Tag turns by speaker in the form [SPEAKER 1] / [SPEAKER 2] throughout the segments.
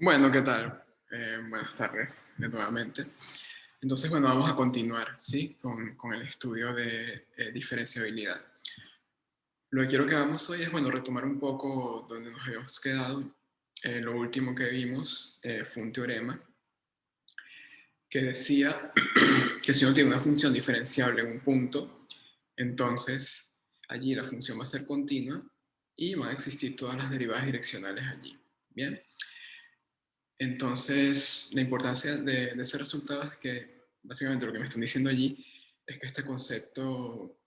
[SPEAKER 1] Bueno, ¿qué tal? Buenas tardes, nuevamente. Entonces, bueno, vamos a continuar, ¿sí? Con el estudio de diferenciabilidad. Lo que quiero que hagamos hoy es, bueno, retomar un poco donde nos habíamos quedado. Lo último que vimos fue un teorema que decía que si uno tiene una función diferenciable en un punto, entonces allí la función va a ser continua y van a existir todas las derivadas direccionales allí. Bien. Entonces, la importancia de ese resultado es que, básicamente, lo que me están diciendo allí es que este concepto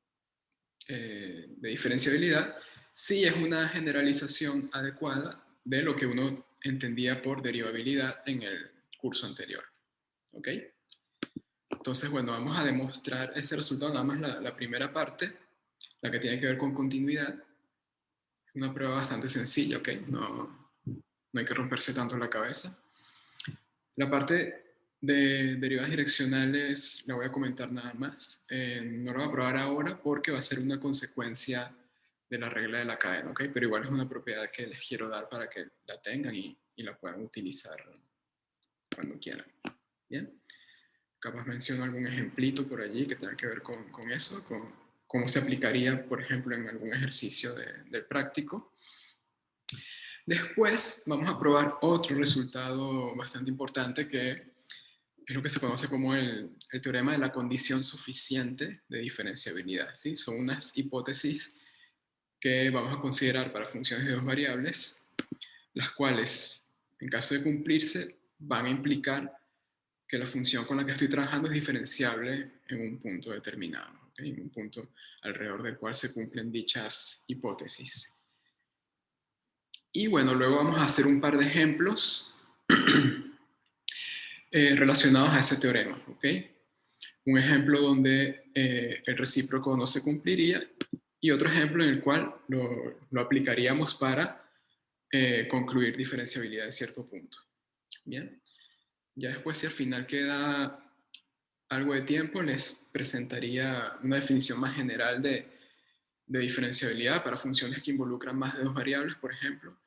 [SPEAKER 1] de diferenciabilidad sí es una generalización adecuada de lo que uno entendía por derivabilidad en el curso anterior. ¿Ok? Entonces, bueno, vamos a demostrar ese resultado, nada más la primera parte, la que tiene que ver con continuidad. Es una prueba bastante sencilla, ¿ok? No hay que romperse tanto la cabeza. La parte de derivadas direccionales la voy a comentar nada más. No lo voy a probar ahora porque va a ser una consecuencia de la regla de la cadena, ¿ok? Pero igual es una propiedad que les quiero dar para que la tengan y la puedan utilizar cuando quieran. ¿Bien? Capaz menciono algún ejemplito por allí que tenga que ver con eso, con cómo se aplicaría, por ejemplo, en algún ejercicio del práctico. Después vamos a probar otro resultado bastante importante que es lo que se conoce como el teorema de la condición suficiente de diferenciabilidad. ¿Sí? Son unas hipótesis que vamos a considerar para funciones de dos variables, las cuales, en caso de cumplirse, van a implicar que la función con la que estoy trabajando es diferenciable en un punto determinado, ¿okay? En un punto alrededor del cual se cumplen dichas hipótesis. Y bueno, luego vamos a hacer un par de ejemplos relacionados a ese teorema, ¿ok? Un ejemplo donde el recíproco no se cumpliría y otro ejemplo en el cual lo aplicaríamos para concluir diferenciabilidad de cierto punto. Bien, ya después, si al final queda algo de tiempo, les presentaría una definición más general de diferenciabilidad para funciones que involucran más de dos variables, por ejemplo.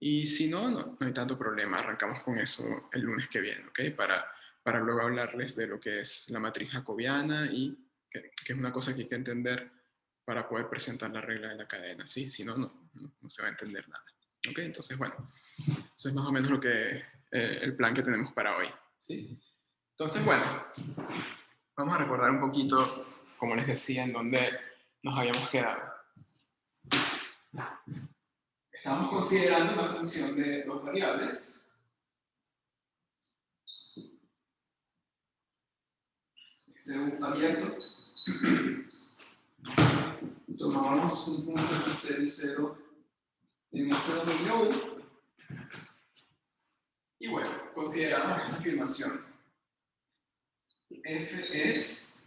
[SPEAKER 1] Y si no hay tanto problema. Arrancamos con eso el lunes que viene, ¿ok? Para luego hablarles de lo que es la matriz jacobiana y que es una cosa que hay que entender para poder presentar la regla de la cadena, ¿sí? Si no se va a entender nada. ¿Ok? Entonces, bueno, eso es más o menos el plan que tenemos para hoy, ¿sí? Entonces, bueno, vamos a recordar un poquito, como les decía, en dónde nos habíamos quedado. Estamos considerando una función de dos variables. Este es abierto. Tomamos un punto entre 0 y 0 en ese dominio U. Y bueno, consideramos esta afirmación. F es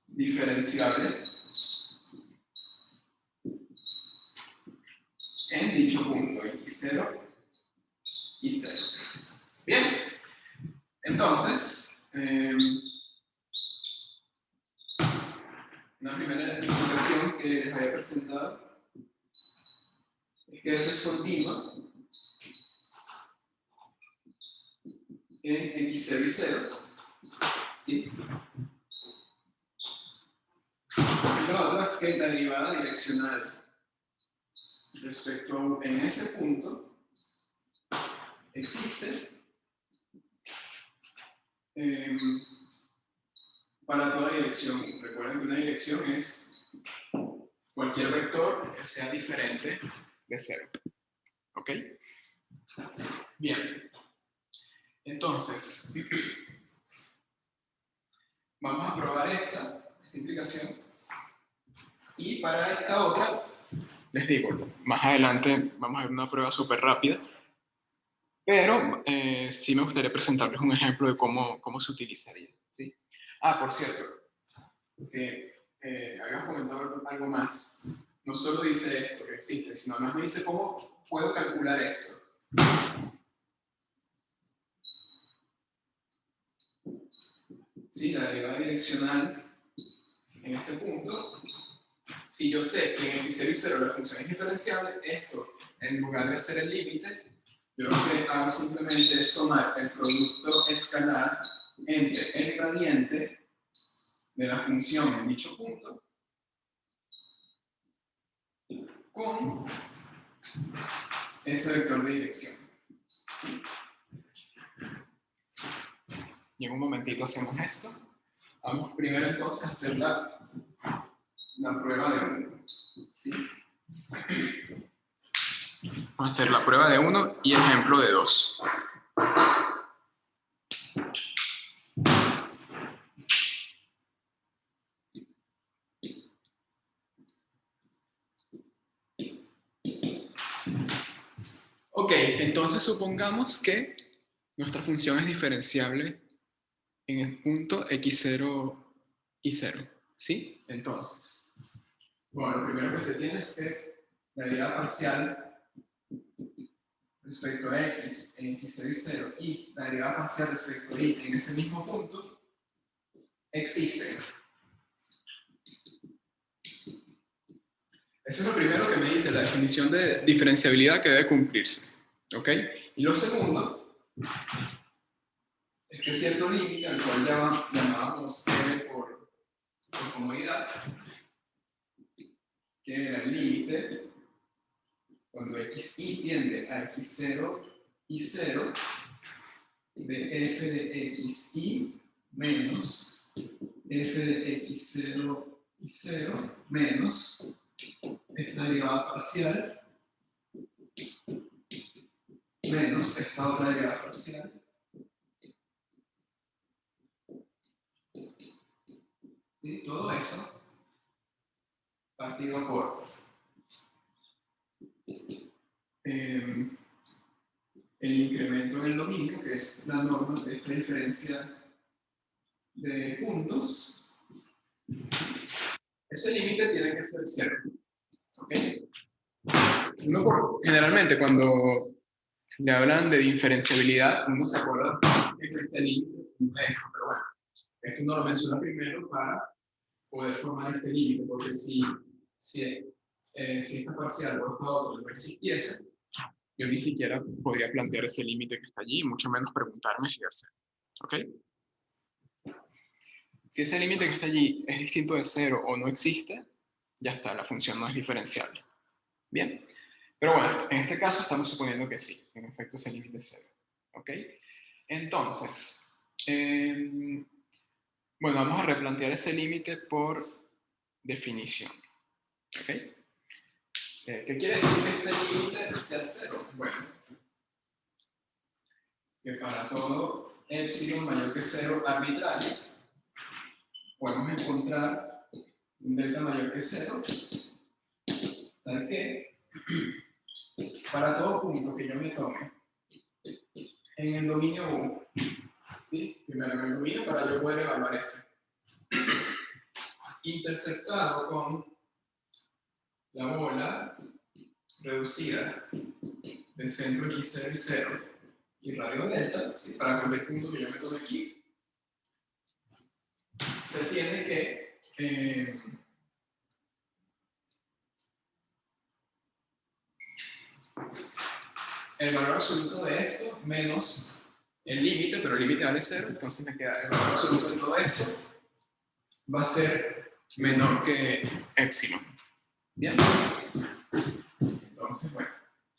[SPEAKER 1] diferenciable en dicho punto x0 y 0. Bien, entonces, una primera explicación que les había presentado es que F es continua en x0 y 0. ¿Sí? Y la otra es que la derivada direccional respecto a U en ese punto existe para toda dirección. Recuerden que una dirección es cualquier vector que sea diferente de 0. ¿Ok? Bien. Entonces, vamos a probar esta implicación. Y para esta otra, les digo, más adelante vamos a ver una prueba súper rápida. Pero sí me gustaría presentarles un ejemplo de cómo se utilizaría. ¿Sí? Ah, por cierto, habíamos comentado algo más. No solo dice esto que existe, sino además me dice cómo puedo calcular esto. ¿Sí? La derivada direccional en ese punto. Si yo sé que en x0 y 0 la función es diferenciable, esto, en lugar de hacer el límite, Yo lo que hago simplemente es tomar el producto escalar entre el gradiente de la función en dicho punto con ese vector de dirección. Y en un momentito hacemos esto. Vamos primero entonces a hacer la prueba de 1. ¿Sí? Vamos a hacer la prueba de 1 y ejemplo de 2. Ok, entonces supongamos que nuestra función es diferenciable en el punto x0 y 0. ¿Sí? Entonces, bueno, lo primero que se tiene es que la derivada parcial respecto a x en x0 y 0 y la derivada parcial respecto a y en ese mismo punto existen. Eso es lo primero que me dice la definición de diferenciabilidad que debe cumplirse. ¿Ok? Y lo segundo es que cierto límite, al cual llamábamos L por comodidad, que era el límite cuando xy tiende a x0 y 0 de f de xy menos f de x0 y 0 menos esta derivada parcial menos esta otra derivada parcial ¿sí? Todo eso partido por el incremento en el dominio, que es la norma de esta diferencia de puntos. Ese límite tiene que ser 0. ¿Ok? Generalmente cuando le hablan de diferenciabilidad, uno se acuerda que existe el límite, pero bueno, esto no lo menciona primero para poder formar este límite, porque si esta parcial o esta otra no existiese, yo ni siquiera podría plantear ese límite que está allí, mucho menos preguntarme si hacer. ¿Ok? Si ese límite que está allí es distinto de 0 o no existe, ya está, la función no es diferenciable. Bien. Pero bueno, en este caso estamos suponiendo que sí, en efecto ese límite es 0. ¿Ok? Entonces, bueno, vamos a replantear ese límite por definición. ¿Ok? ¿Qué quiere decir que este límite sea 0? Bueno, que para todo epsilon mayor que 0 arbitrario, podemos encontrar un delta mayor que 0, tal que para todo punto que yo me tome en el dominio U, ¿sí? Primero en el dominio para yo poder evaluar f, interceptado con la bola reducida de centro x0 y 0 y radio delta, ¿sí? Para cualquier punto que yo me tome aquí, se tiene que el valor absoluto de esto menos el límite, pero el límite vale 0, entonces me queda el valor absoluto de todo esto va a ser menor que epsilon. Bien, entonces bueno,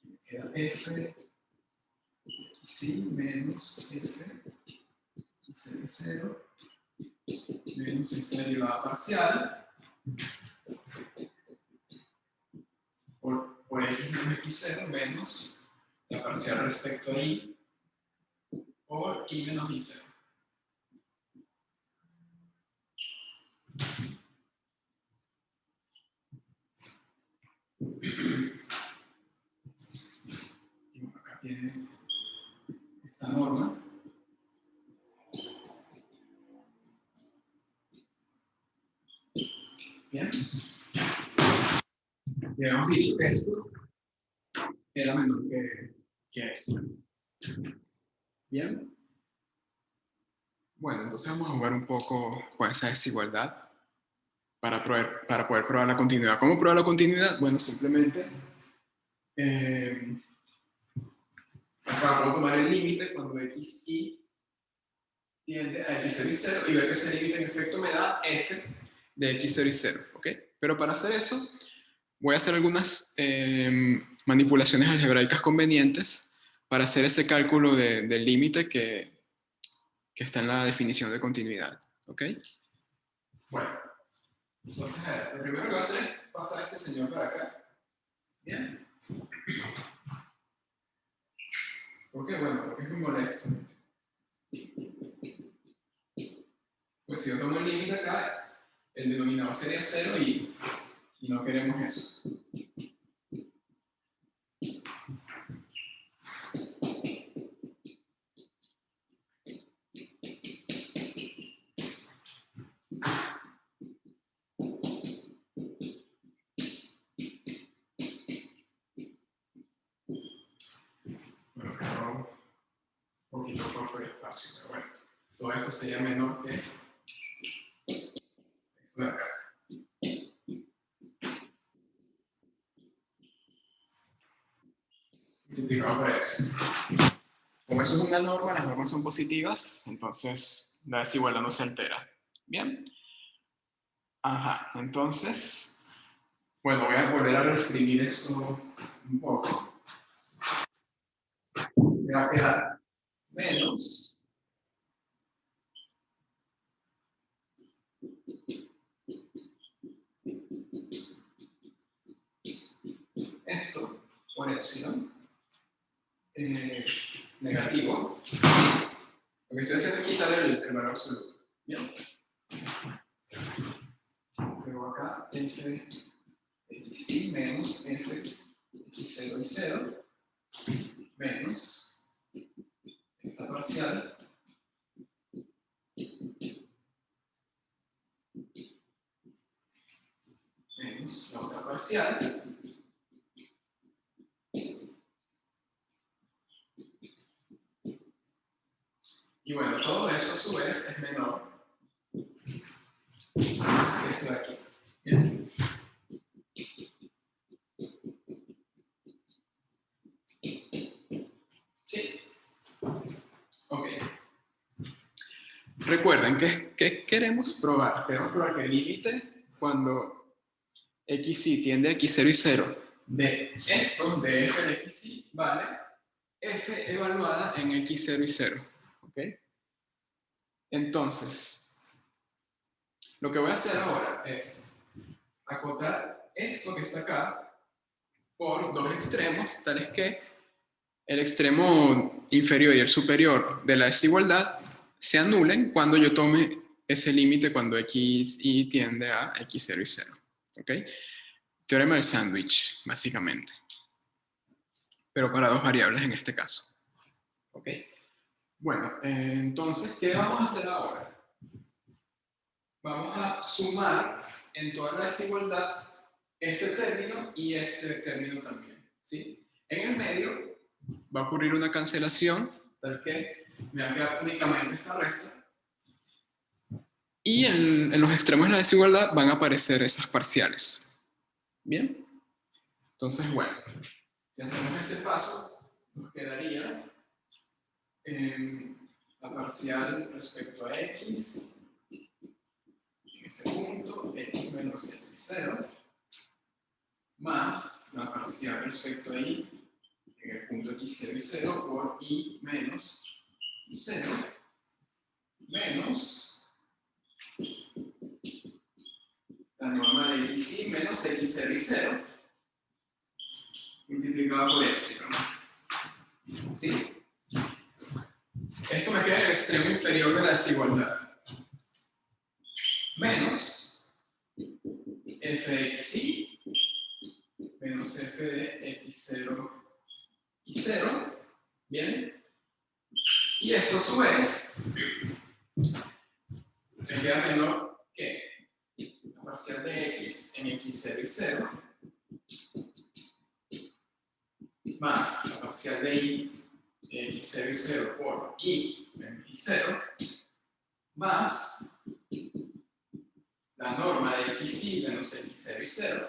[SPEAKER 1] me queda f xy menos f x0 menos esta derivada parcial por x menos x0 menos la parcial respecto a y por y menos y0. Y bueno, acá tiene esta norma. Bien. Ya hemos dicho que esto era menor que esto. Bien. Bueno, entonces vamos a jugar un poco con esa desigualdad para poder probar la continuidad. ¿Cómo probar la continuidad? Bueno, simplemente Puedo tomar el límite cuando xy tiende a x0 y 0 y ver que ese límite en efecto me da f de x0 y 0, ¿ok? Pero para hacer eso voy a hacer algunas manipulaciones algebraicas convenientes para hacer ese cálculo del límite que está en la definición de continuidad, ¿ok? Bueno, entonces a ver, lo primero que voy a hacer es pasar a este señor para acá. Bien. ¿Por qué? Bueno, porque es muy molesto. Pues si yo tomo el límite acá, el denominador sería 0 y no queremos eso. Bueno, pero un poquito corto el espacio, pero bueno, todo esto sería menor que esto de acá. Multiplicado por eso. Como eso es una norma, las normas son positivas, entonces la desigualdad no se altera. Bien. Ajá, entonces, bueno, voy a volver a reescribir esto un poco. Me va a quedar menos esto por epsilon negativo. Lo que estoy haciendo es quitar el valor absoluto. Bien. Luego acá f xy menos f x0 y 0 menos esta parcial menos la otra parcial. Y bueno, todo eso a su vez es menor que esto de aquí. Bien. ¿Sí? Ok. Recuerden que queremos probar. Queremos probar que el límite cuando xy tiende a x0 y 0 de esto, de f de xy, vale f evaluada en x0 y 0. ¿Ok? Entonces, lo que voy a hacer ahora es acotar esto que está acá por dos extremos, tales que el extremo inferior y el superior de la desigualdad se anulen cuando yo tome ese límite cuando xy tiende a x0 y 0. ¿Ok? Teorema del sándwich, básicamente. Pero para dos variables en este caso. ¿Ok? Bueno, entonces, ¿qué vamos a hacer ahora? Vamos a sumar en toda la desigualdad este término y este término también. ¿Sí? En el medio va a ocurrir una cancelación, tal que me va a quedar únicamente esta resta. Y en los extremos de la desigualdad van a aparecer esas parciales. ¿Bien? Entonces, bueno, si hacemos ese paso, nos quedaría la parcial respecto a x, en ese punto, x menos x0, más la parcial respecto a y, en el punto x0 y 0, por y menos 0, menos la norma de xy menos x0 y 0, multiplicada por epsilon. ¿Sí? Esto me queda en el extremo inferior de la desigualdad. Menos f de xy menos f de x0 y 0. Bien. Y esto a su vez me queda menor que la parcial de x en x0 y 0 más la parcial de y en x0 y 0 por y menos y0 más la norma de xy menos x0 y 0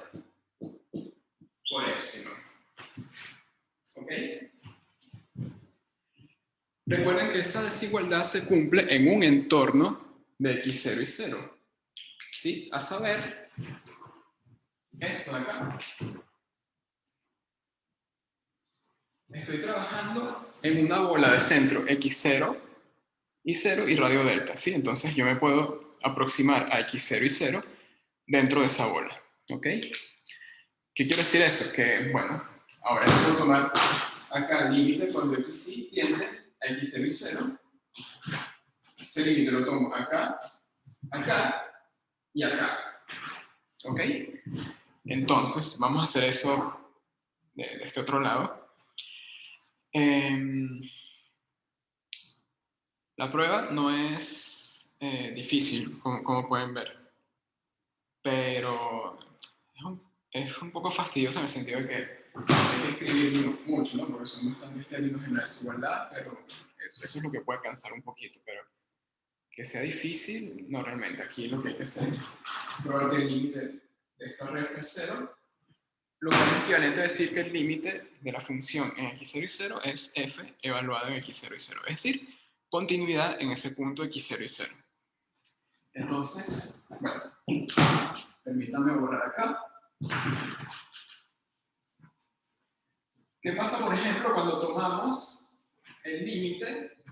[SPEAKER 1] por epsilon. ¿Ok? Recuerden que esa desigualdad se cumple en un entorno de x0 y 0. ¿Sí? A saber, esto de acá. Estoy trabajando en una bola de centro x0 y 0 y radio delta, ¿sí? Entonces yo me puedo aproximar a x0 y 0 dentro de esa bola, ¿ok? ¿Qué quiere decir eso? Que, bueno, ahora yo puedo tomar acá el límite cuando x tiende a x0 y 0. Ese límite lo tomo acá, acá y acá, ¿ok? Entonces, vamos a hacer eso de este otro lado. La prueba no es difícil, como pueden ver, pero es un poco fastidiosa en el sentido de que hay que escribir mucho, ¿no? Porque son bastantes términos en la desigualdad, pero eso es lo que puede cansar un poquito, pero que sea difícil, no realmente. Aquí lo que hay que hacer es probar que el límite de esta recta es 0, lo cual es equivalente a decir que el límite de la función en x0 y 0 es f evaluado en x0 y 0, es decir, continuidad en ese punto x0 y 0. Entonces, bueno, permítanme borrar acá. ¿Qué pasa, por ejemplo, cuando tomamos el límite,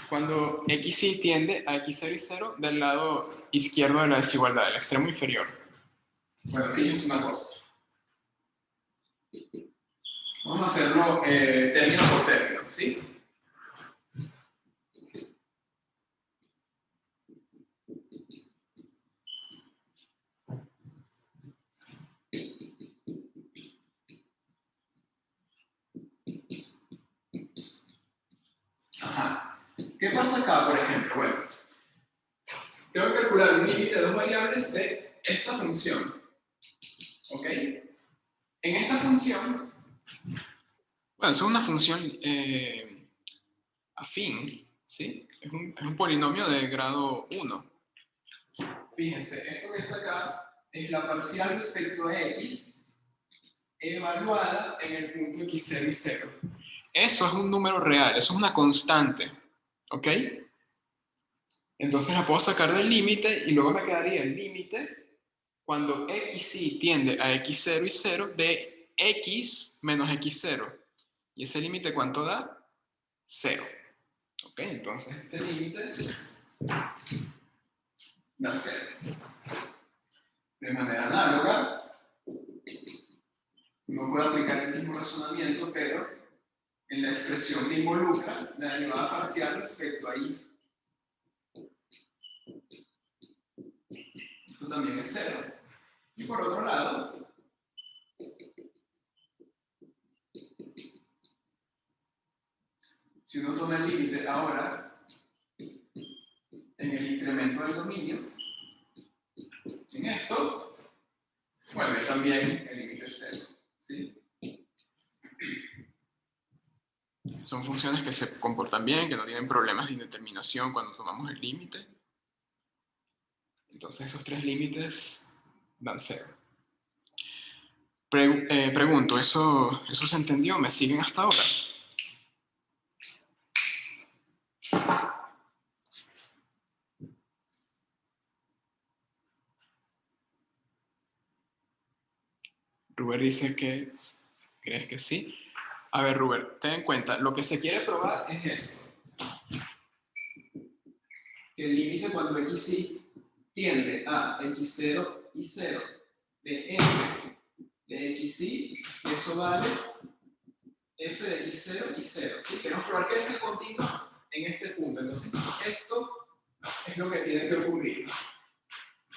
[SPEAKER 1] cuando x tiende a x0 y 0 del lado izquierdo de la desigualdad, del extremo inferior? Bueno, fíjense una cosa. Vamos a hacerlo término por término, ¿sí? Ajá. ¿Qué pasa acá, por ejemplo? Bueno, tengo que calcular un límite de dos variables de esta función. ¿Ok? En esta función, bueno, es una función afín, ¿sí? Es un polinomio de grado 1. Fíjense, esto que está acá es la parcial respecto a x evaluada en el punto x0 y 0. Eso es un número real, eso es una constante, ¿ok? Entonces la puedo sacar del límite y luego me quedaría el límite cuando x tiende a x0 y 0 de x menos x0. ¿Y ese límite cuánto da? 0. ¿Ok? Entonces este límite da 0. De manera análoga, uno puede aplicar el mismo razonamiento, pero en la expresión que involucra la derivada parcial respecto a y. Esto también es 0. Y por otro lado, si uno toma el límite ahora en el incremento del dominio, en esto, bueno, también el límite es 0. ¿Sí? Son funciones que se comportan bien, que no tienen problemas de indeterminación cuando tomamos el límite. Entonces esos tres límites dan 0. Pregunto, ¿eso se entendió? ¿Me siguen hasta ahora? Ruber dice que crees que sí. A ver, Ruber, ten en cuenta, lo que se quiere probar es esto. Que el límite cuando x tiende a x0 y 0 de f de xy, eso vale f de x0 y 0. ¿Sí? Queremos probar que f es continuo en este punto. Entonces, esto es lo que tiene que ocurrir.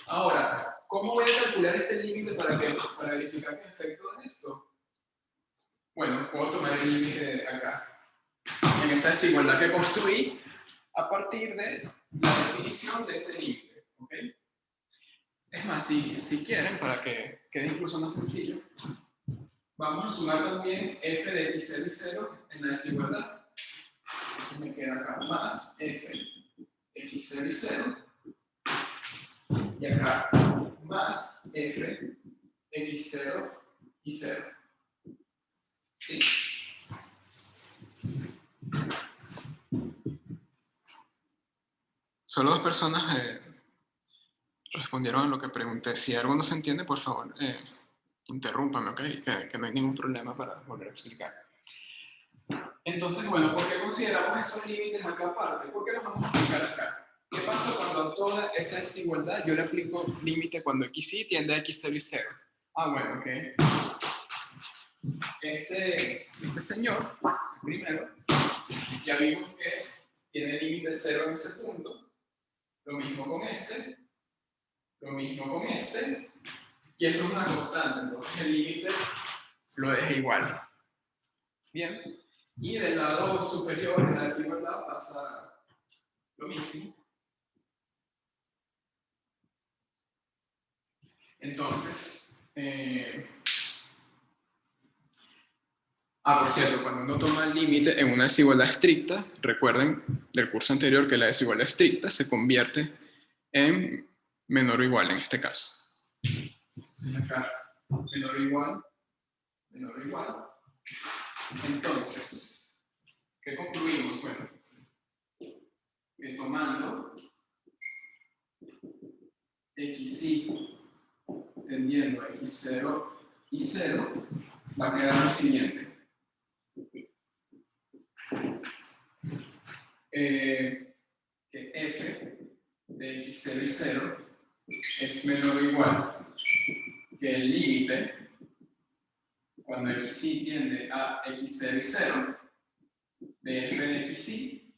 [SPEAKER 1] Ahora, ¿cómo voy a calcular este límite para verificar qué efecto de esto? Bueno, puedo tomar el límite acá, en esa desigualdad que construí a partir de la definición de este límite. ¿Okay? Es más, si quieren, para que quede incluso más sencillo, vamos a sumar también f de x0 y 0 en la desigualdad. Entonces me queda acá más f x0 y 0. Y acá más f x0 y 0. ¿Sí? Solo 2 personas respondieron a lo que pregunté. Si algo no se entiende, por favor, interrúmpame, ¿ok? Que no hay ningún problema para volver a explicar. Entonces, bueno, ¿por qué consideramos estos límites acá aparte? ¿Por qué los vamos a aplicar acá? ¿Qué pasa cuando a toda esa desigualdad yo le aplico límite cuando XY tiende a X0 y 0? Ah, bueno, ok. Este señor, el primero, ya vimos que tiene límite 0 en ese punto. Lo mismo con este. Lo mismo con este. Y esto es una constante, entonces el límite lo deja igual. Bien. Y del lado superior, en la desigualdad, pasa lo mismo. Entonces, por cierto, cuando uno toma el límite en una desigualdad estricta, recuerden del curso anterior que la desigualdad estricta se convierte en menor o igual en este caso. Entonces acá, menor o igual, menor o igual. Entonces, ¿qué concluimos? Bueno, que tomando XY tendiendo a X0 y 0, va a quedar lo siguiente. Que f de x0 y 0 es menor o igual que el límite cuando xy tiende a x0 y 0 de f de xy,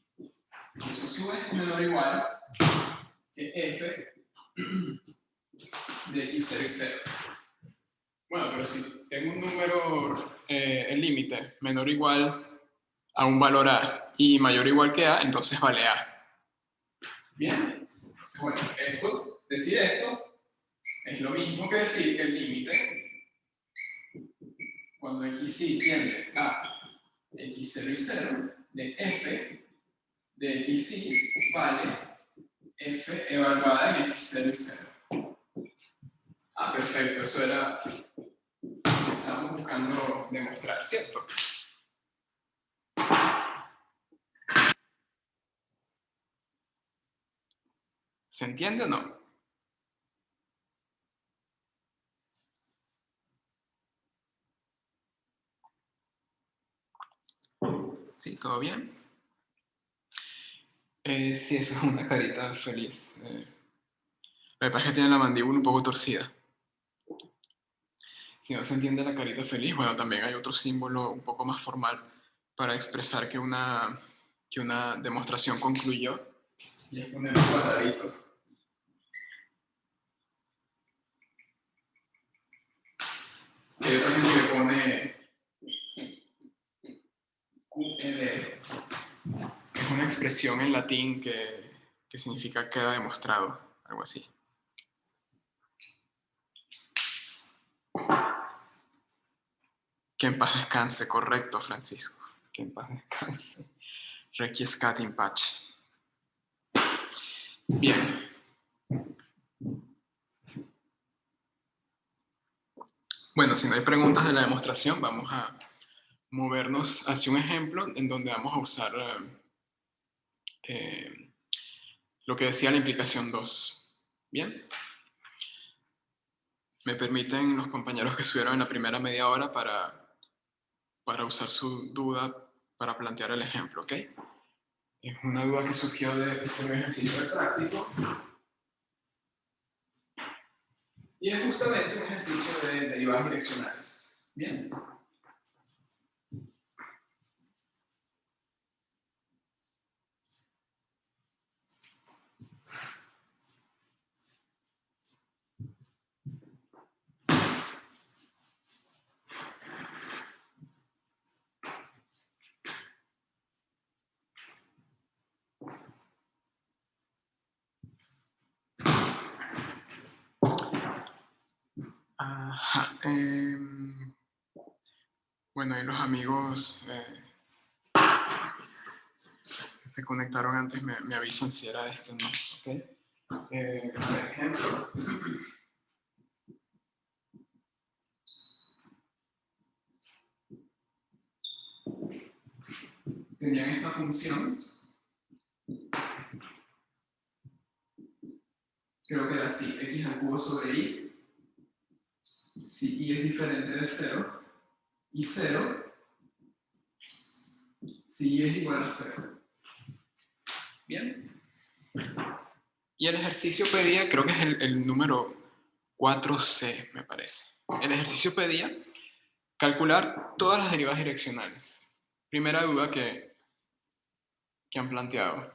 [SPEAKER 1] eso a su vez es menor o igual que f de x0 y 0. Bueno, pero si tengo un número, el límite menor o igual a un valor a y mayor o igual que a, entonces vale a. Bien, entonces bueno, decir esto es lo mismo que decir que el límite cuando xy tiende a x0 y 0 de f de xy vale f evaluada en x0 y 0. Perfecto, eso era lo que estábamos buscando demostrar, ¿cierto? ¿Se entiende o no? ¿Sí? ¿Todo bien? Sí, eso es una carita feliz. Lo que pasa es que tiene la mandíbula un poco torcida. Si no se entiende la carita feliz, bueno, también hay otro símbolo un poco más formal para expresar que una demostración concluyó, y es poner un cuadradito. Hay otra gente que pone QLR, que es una expresión en latín que significa queda demostrado, algo así. Que en paz descanse, correcto, Francisco. Que en paz descanse. Requiescat in pace. Bien. Bueno, si no hay preguntas de la demostración, vamos a movernos hacia un ejemplo en donde vamos a usar lo que decía la implicación 2. Bien. Me permiten los compañeros que estuvieron en la primera media hora para usar su duda para plantear el ejemplo, ¿ok? Es una duda que surgió de un ejercicio de práctico y es justamente un ejercicio de derivadas direccionales. Bien. Ajá. Bueno, y los amigos que se conectaron antes me avisan si era este o no. ¿Okay? Por ejemplo, tenían esta función creo que era así, x al cubo sobre y, si y es diferente de 0, y 0, si y es igual a 0. Bien. Y el ejercicio pedía, creo que es el número 4C, me parece. El ejercicio pedía calcular todas las derivadas direccionales. Primera duda que han planteado.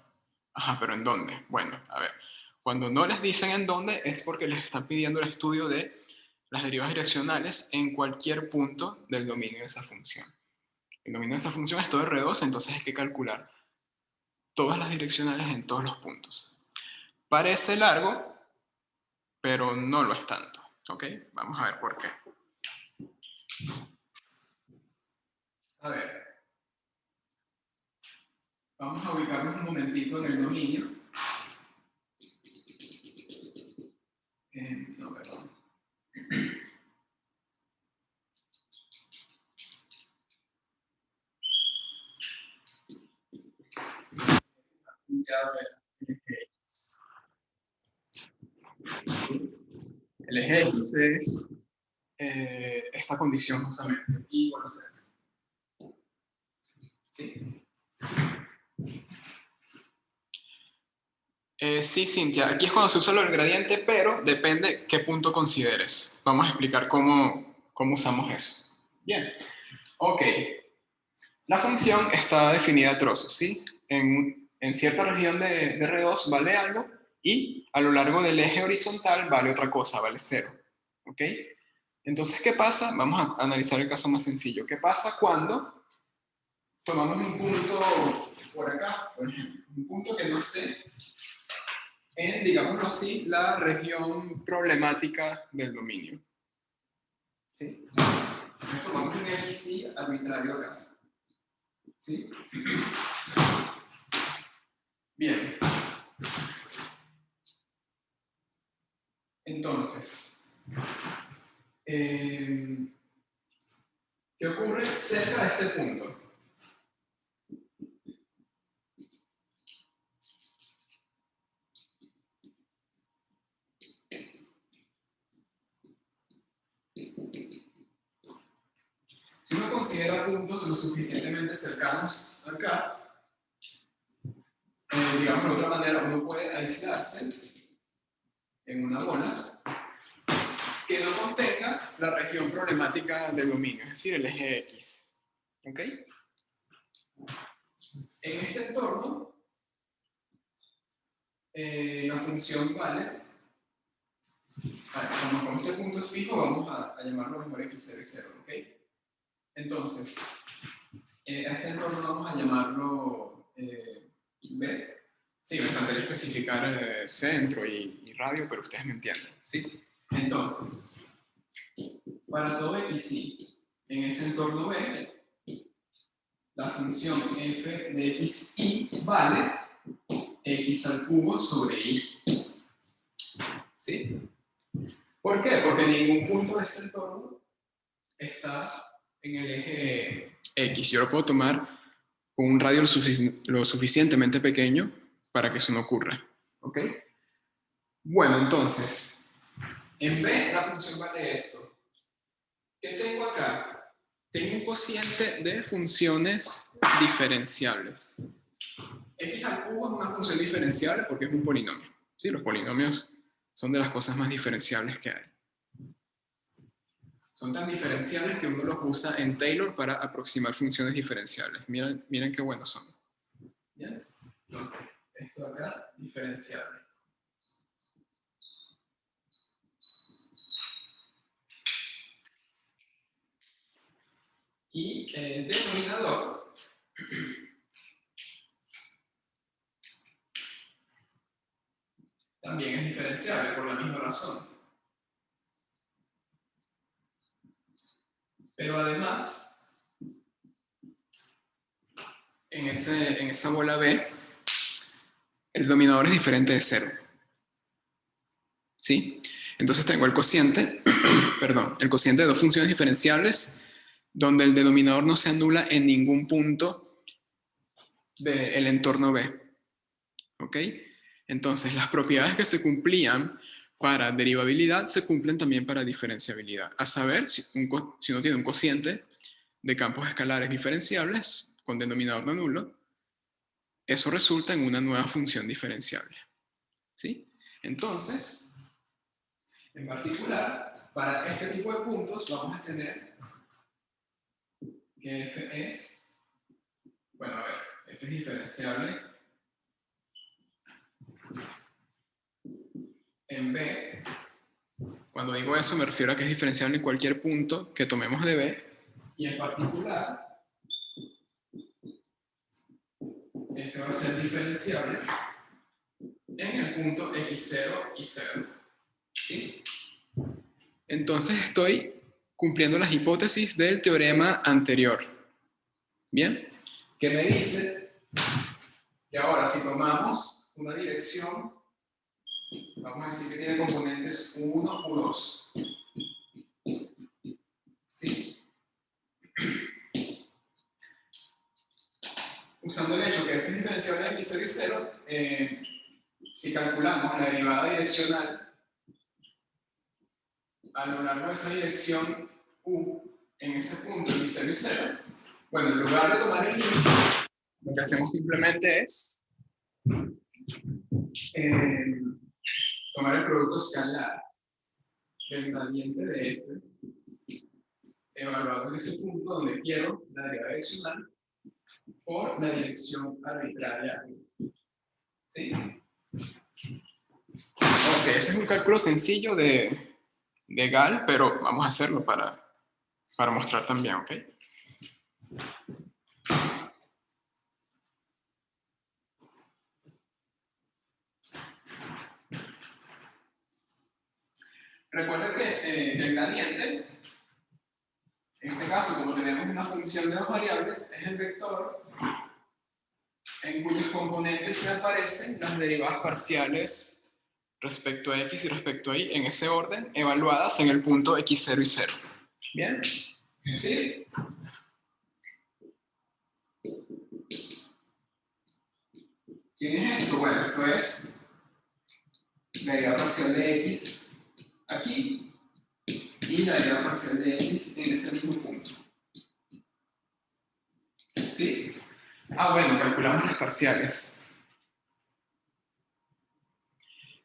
[SPEAKER 1] Ajá, pero ¿en dónde? Bueno, a ver. Cuando no les dicen en dónde es porque les están pidiendo el estudio de las derivadas direccionales en cualquier punto del dominio de esa función. El dominio de esa función es todo R2, entonces hay que calcular todas las direccionales en todos los puntos. Parece largo, pero no lo es tanto. ¿Ok? Vamos a ver por qué. A ver. Vamos a ubicarnos un momentito en el dominio. No, perdón. Ya, a ver, el eje X es esta condición justamente, y igual a 0. ¿Sí? Sí, Cintia, aquí es cuando se usa el gradiente, pero depende qué punto consideres. Vamos a explicar cómo usamos eso. Bien, ok. La función está definida a trozos, ¿sí? En cierta región de R2 vale algo y a lo largo del eje horizontal vale otra cosa, vale 0. ¿Ok? Entonces, ¿qué pasa? Vamos a analizar el caso más sencillo. ¿Qué pasa cuando tomamos un punto por acá, por ejemplo? Un punto que no esté en, digámoslo así, la región problemática del dominio. ¿Sí? Tomamos un XY arbitrario acá. ¿Sí? Bien. Entonces, ¿qué ocurre cerca de este punto? Si uno considera puntos lo suficientemente cercanos acá, digamos de otra manera, uno puede aislarse en una bola que no contenga la región problemática del dominio, es decir, el eje X. ¿Ok? En este entorno, la función vale, como este punto es fijo, vamos a llamarlo mejor x0 y 0, ¿ok? Entonces, a este entorno vamos a llamarlo B. Sí, me faltaría especificar centro y radio, pero ustedes me entienden, ¿sí? Entonces, para todo xy en ese entorno B, la función f de xy vale x al cubo sobre y. ¿Sí? ¿Por qué? Porque ningún punto de este entorno está en el eje X. Yo lo puedo tomar con un radio lo suficientemente pequeño para que eso no ocurra. ¿Ok? Bueno, entonces, en B la función vale esto. ¿Qué tengo acá? Tengo un cociente de funciones diferenciables. X al cubo es una función diferenciable porque es un polinomio. ¿Sí? Los polinomios son de las cosas más diferenciables que hay. Son tan diferenciables que uno los usa en Taylor para aproximar funciones diferenciables. Miren qué buenos son. ¿Bien? Entonces, esto de acá, diferenciable. Y el denominador también es diferenciable por la misma razón. Pero además, en esa bola B, el denominador es diferente de 0. ¿Sí? Entonces tengo el cociente, perdón, el cociente de dos funciones diferenciables donde el denominador no se anula en ningún punto del entorno B. ¿Ok? Entonces, las propiedades que se cumplían para derivabilidad se cumplen también para diferenciabilidad. A saber, si uno tiene un cociente de campos escalares diferenciables con denominador no nulo, eso resulta en una nueva función diferenciable. ¿Sí? Entonces, en particular, para este tipo de puntos vamos a tener que f es, bueno, a ver, f es diferenciable en B. Cuando digo eso me refiero a que es diferenciable en cualquier punto que tomemos de B, y en particular f va a ser diferenciable en el punto x0 y 0. ¿Sí? Entonces estoy cumpliendo las hipótesis del teorema anterior. ¿Bien? Que me dice que ahora si tomamos una dirección, vamos a decir que tiene componentes U1, U2. ¿Sí? Usando el hecho que f es diferenciable en x0 y 0, si calculamos la derivada direccional a lo largo de esa dirección U en ese punto x0 y 0, bueno, en lugar de tomar el límite, lo que hacemos simplemente es tomar el producto escalar del gradiente de f evaluado en ese punto donde quiero la derivada direccional por la dirección arbitraria. ¿Sí? Ok, ese es un cálculo sencillo de Gall, pero vamos a hacerlo para mostrar también, ¿ok? Recuerden que el gradiente, en este caso, como tenemos una función de dos variables, es el vector en cuyos componentes me aparecen las derivadas parciales respecto a x y respecto a y en ese orden, evaluadas en el punto x0 y 0. ¿Bien? ¿Sí? ¿Quién es esto? Bueno, esto es la derivada parcial de x aquí y la derivada parcial de x en ese mismo punto. ¿Sí? Ah, bueno, calculamos las parciales.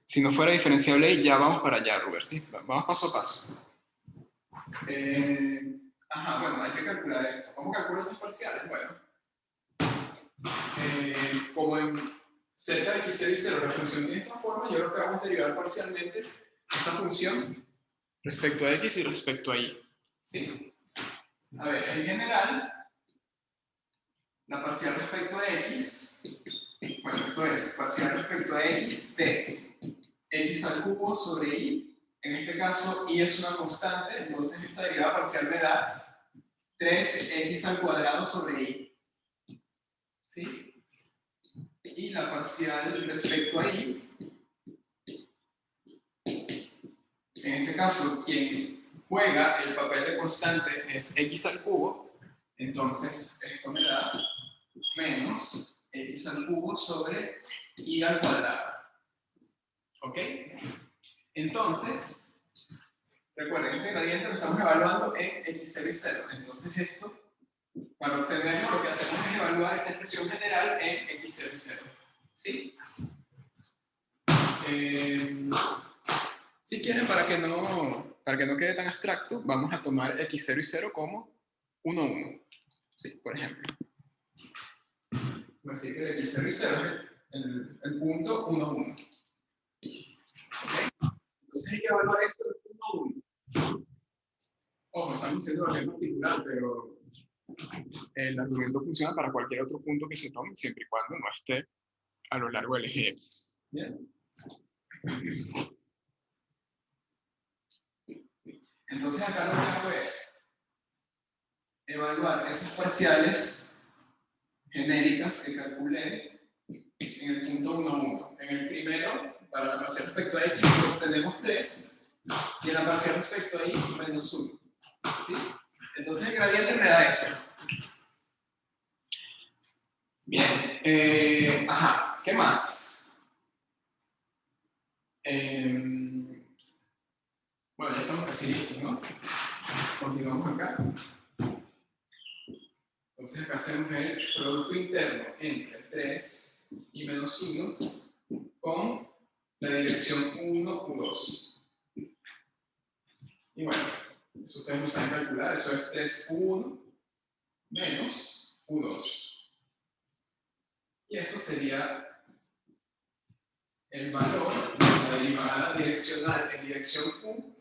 [SPEAKER 1] Si no fuera diferenciable, ya vamos para allá, Ruber, ¿sí? Vamos paso a paso. Ajá, bueno, hay que calcular esto. ¿Cómo calculo esas parciales? Bueno, como en cerca de x0 y 0 la función tiene esta forma, yo lo que hago es derivar parcialmente esta función respecto a x y respecto a y. ¿Sí? A ver, en general, la parcial respecto a x, bueno, esto es parcial respecto a x de x al cubo sobre y. En este caso, y es una constante, entonces esta derivada parcial me da 3x al cuadrado sobre y. ¿Sí? Y la parcial respecto a y, en este caso, quien juega el papel de constante es x al cubo, entonces esto me da menos x al cubo sobre y al cuadrado. ¿Ok? Entonces, recuerden, este gradiente lo estamos evaluando en x0 y 0. Entonces esto, para obtenerlo, lo que hacemos es evaluar esta expresión general en x0 y 0. ¿Sí? Si quieren, para que no quede tan abstracto, vamos a tomar x0 y 0 como 1, 1. ¿Sí? Por ejemplo. Así que el x0 y 0 es el punto 1, 1. ¿Ok? Entonces hay que evaluar esto del punto 1. Ojo, estamos haciendo el particular, pero el argumento funciona para cualquier otro punto que se tome, siempre y cuando no esté a lo largo del eje X. ¿Bien? Entonces acá lo que hago es evaluar esas parciales genéricas que calculé en el punto 1, 1. En el primero, para la parcial respecto a X, obtenemos 3, y en la parcial respecto a Y, menos 1. ¿Sí? Entonces el gradiente me da eso. Bien, ajá, ¿qué más? Bueno, ya estamos casi listos, ¿no? Continuamos acá. Entonces acá hacemos el producto interno entre 3 y menos 1 con la dirección 1, U2. Y bueno, eso ustedes no saben calcular, eso es 3U1 menos U2. Y esto sería el valor de la derivada direccional en dirección U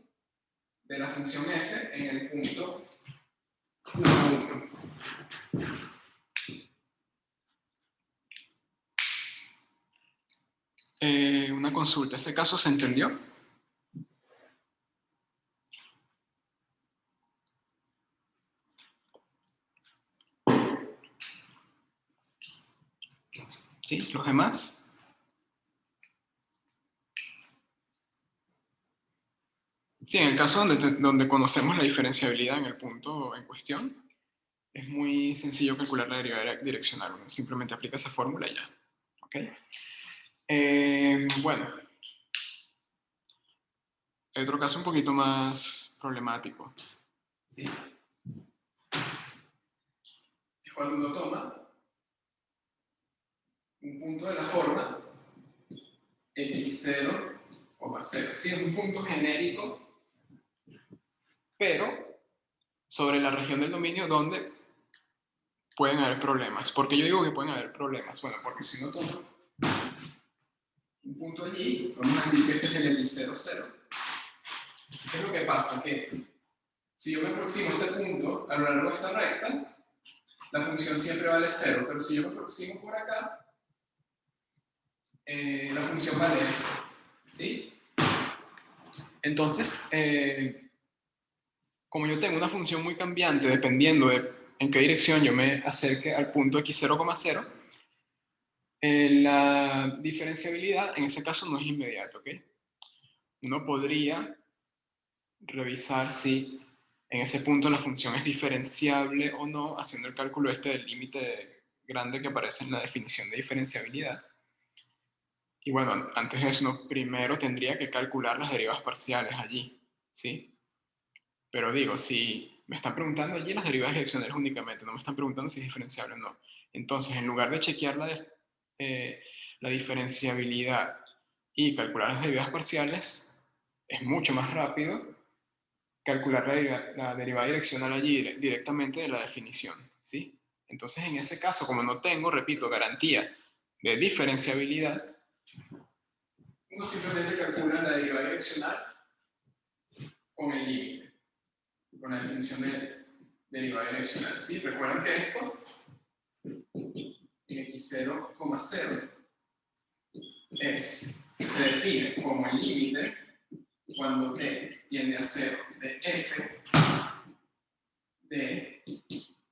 [SPEAKER 1] de la función f en el punto 1. Una consulta, ¿ese caso se entendió? ¿Sí? ¿Los demás? Sí, en el caso donde conocemos la diferenciabilidad en el punto en cuestión, es muy sencillo calcular la derivada direccional. Uno simplemente aplica esa fórmula y ya. ¿Ok? Bueno, hay otro caso un poquito más problemático. ¿Sí? Es cuando uno toma un punto de la forma x0, 0. Sí, es un punto genérico, pero sobre la región del dominio donde pueden haber problemas. ¿Por qué yo digo que pueden haber problemas? Bueno, porque si uno toma un punto allí, vamos a decir que este es el x00. ¿Qué es lo que pasa? Que si yo me aproximo a este punto a lo largo de esta recta, la función siempre vale 0, pero si yo me aproximo por acá, la función vale esto. ¿Sí? Entonces, como yo tengo una función muy cambiante dependiendo de en qué dirección yo me acerque al punto x0,0, la diferenciabilidad en ese caso no es inmediata, ¿ok? Uno podría revisar si en ese punto la función es diferenciable o no, haciendo el cálculo este del límite grande que aparece en la definición de diferenciabilidad. Y bueno, antes de eso, uno primero tendría que calcular las derivas parciales allí, ¿sí? Pero digo, si me están preguntando allí las derivas direccionales únicamente, no me están preguntando si es diferenciable o no. Entonces, en lugar de chequear la diferenciabilidad y calcular las derivas parciales, es mucho más rápido calcular la derivada direccional allí directamente de la definición, ¿sí? Entonces, en ese caso, como no tengo, repito, garantía de diferenciabilidad, uno simplemente calcula la derivada direccional con el límite, con la definición de derivada direccional, ¿sí? Recuerden que esto, en x0,0, se define como el límite cuando t tiende a 0 de f de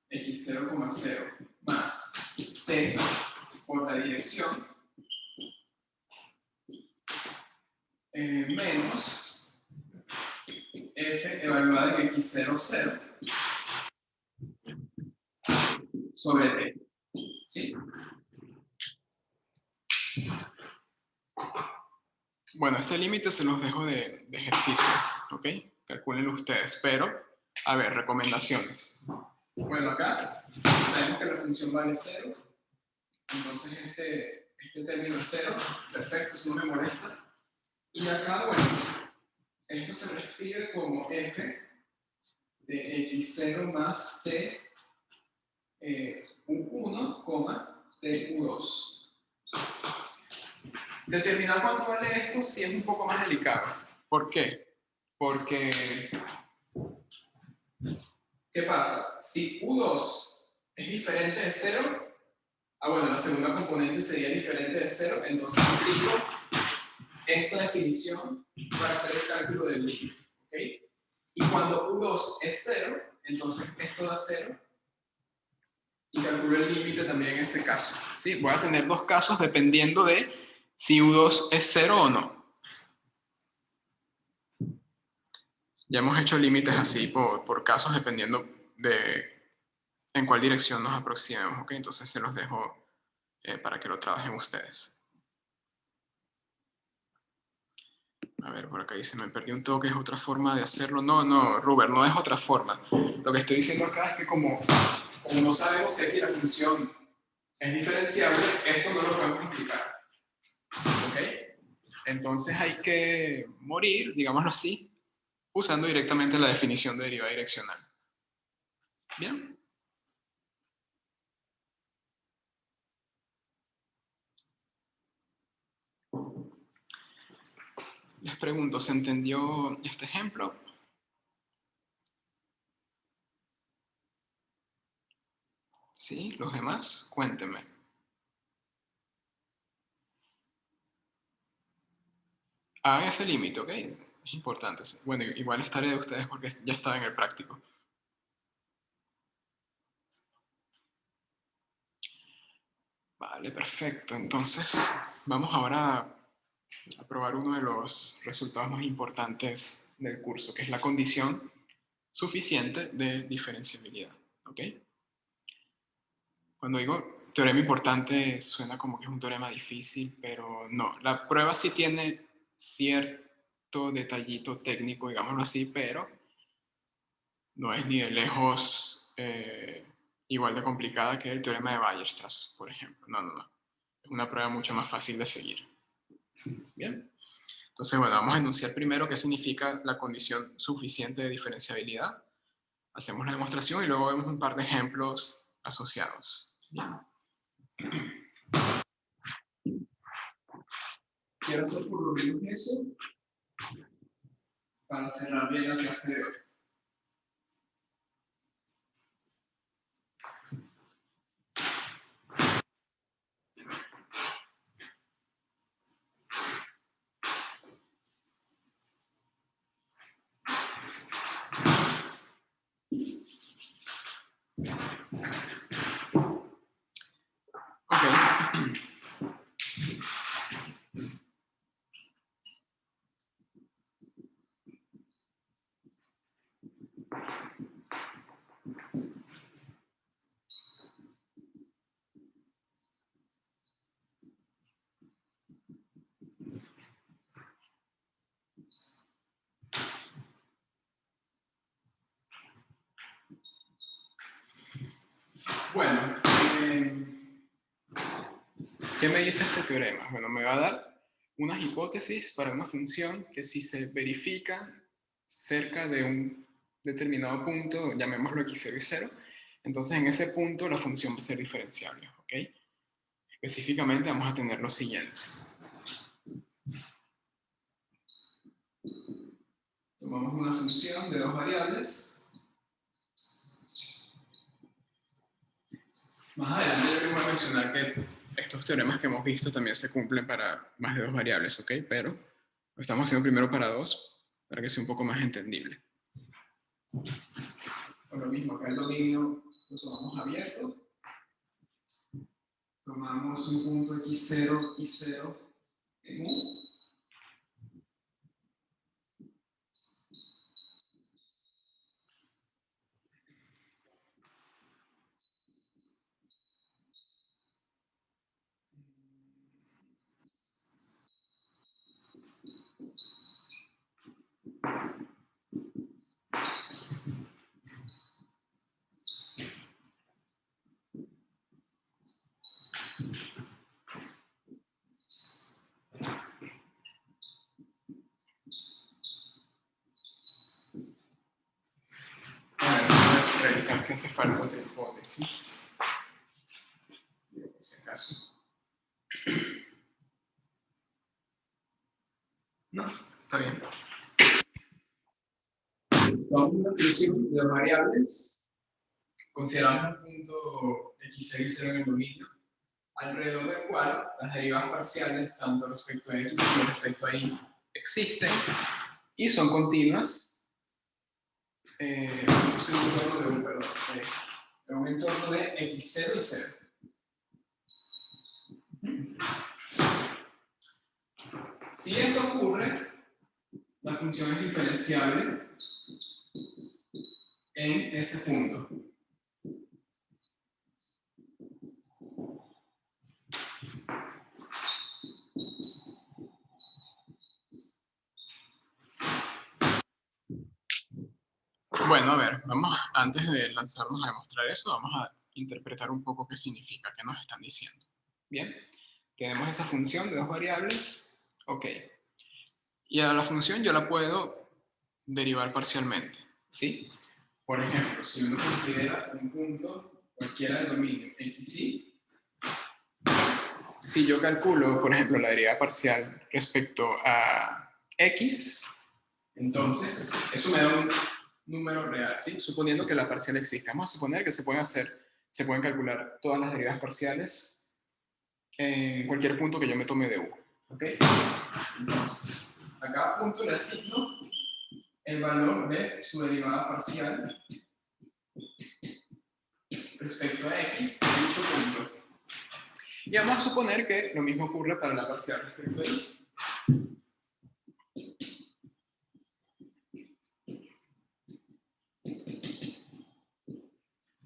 [SPEAKER 1] x0,0 más t por la dirección menos f evaluada en x00 sobre t. ¿Sí? Bueno, ese límite se los dejo de ejercicio, ¿ok? Calcúlenlo ustedes, pero, a ver, recomendaciones. Bueno, acá sabemos que la función vale 0, entonces este término es 0, perfecto, eso no me molesta. Y acá, bueno, esto se lo escribe como f de x0 más t u1, t u2. Determinar cuánto vale esto sí es un poco más delicado. ¿Por qué? Porque, ¿qué pasa? Si U2 es diferente de 0, bueno, la segunda componente sería diferente de 0, entonces aplico esta definición para hacer el cálculo del límite. ¿Okay? Y cuando U2 es 0, entonces esto da 0 y calculo el límite también en ese caso. ¿Sí? Voy a tener dos casos dependiendo de si U2 es 0 o no. Ya hemos hecho límites así por casos dependiendo de en cuál dirección nos aproximemos, ¿ok? Entonces se los dejo para que lo trabajen ustedes. A ver, por acá dice, me perdí un toque, es otra forma de hacerlo. No, no, Robert, no es otra forma. Lo que estoy diciendo acá es que como no sabemos si aquí la función es diferenciable, esto no lo podemos implicar. ¿Ok? Entonces hay que morir, digámoslo así, usando directamente la definición de derivada direccional. ¿Bien? Les pregunto, ¿se entendió este ejemplo? ¿Sí? ¿Los demás? Cuéntenme. Hagan ese límite, ¿ok? Es importante. Bueno, igual es tarea de ustedes porque ya está en el práctico. Vale, perfecto. Entonces, vamos ahora a probar uno de los resultados más importantes del curso, que es la condición suficiente de diferenciabilidad, ¿ok? Cuando digo teorema importante, suena como que es un teorema difícil, pero no. La prueba sí tiene cierto detallito técnico, digámoslo así, pero no es ni de lejos igual de complicada que el teorema de Weierstrass, por ejemplo. No, no, no. Es una prueba mucho más fácil de seguir. Bien. Entonces, bueno, vamos a enunciar primero qué significa la condición suficiente de diferenciabilidad. Hacemos la demostración y luego vemos un par de ejemplos asociados. Bien. Quiero hacer por lo menos eso para cerrar bien la clase de hoy. Ok. Bueno, ¿qué me dice este teorema? Bueno, me va a dar unas hipótesis para una función que si se verifica cerca de un determinado punto, llamémoslo x0 y 0, entonces en ese punto la función va a ser diferenciable, ¿ok? Específicamente vamos a tener lo siguiente. Tomamos una función de dos variables. Más adelante yo les voy a mencionar que estos teoremas que hemos visto también se cumplen para más de dos variables, ¿ok? Pero lo estamos haciendo primero para dos, para que sea un poco más entendible. Por lo mismo, acá el dominio lo tomamos abierto. Tomamos un punto x0 y 0 en U. Bueno, voy a revisar si hace falta otra hipótesis. Digo, por si acaso. No, está bien. Tomamos una función de variables. Consideramos un punto x6 y 0 en el dominio, alrededor del cual las derivadas parciales, tanto respecto a x como respecto a y, existen y son continuas en un entorno de un, perdón, en un entorno de x0 y 0. Si eso ocurre, la función es diferenciable en ese punto. Bueno, a ver, antes de lanzarnos a demostrar eso, vamos a interpretar un poco qué significa, qué nos están diciendo. Bien, tenemos esa función de dos variables, ok. Y a la función yo la puedo derivar parcialmente, ¿sí? Por ejemplo, si uno considera un punto cualquiera del dominio x, y, si yo calculo, por ejemplo, la derivada parcial respecto a x, entonces eso me da un número real, ¿sí? Suponiendo que la parcial existe. Vamos a suponer que se pueden calcular todas las derivadas parciales en cualquier punto que yo me tome de u, ¿ok? Entonces, a cada punto le asigno el valor de su derivada parcial respecto a x en dicho punto. Y vamos a suponer que lo mismo ocurre para la parcial respecto a y.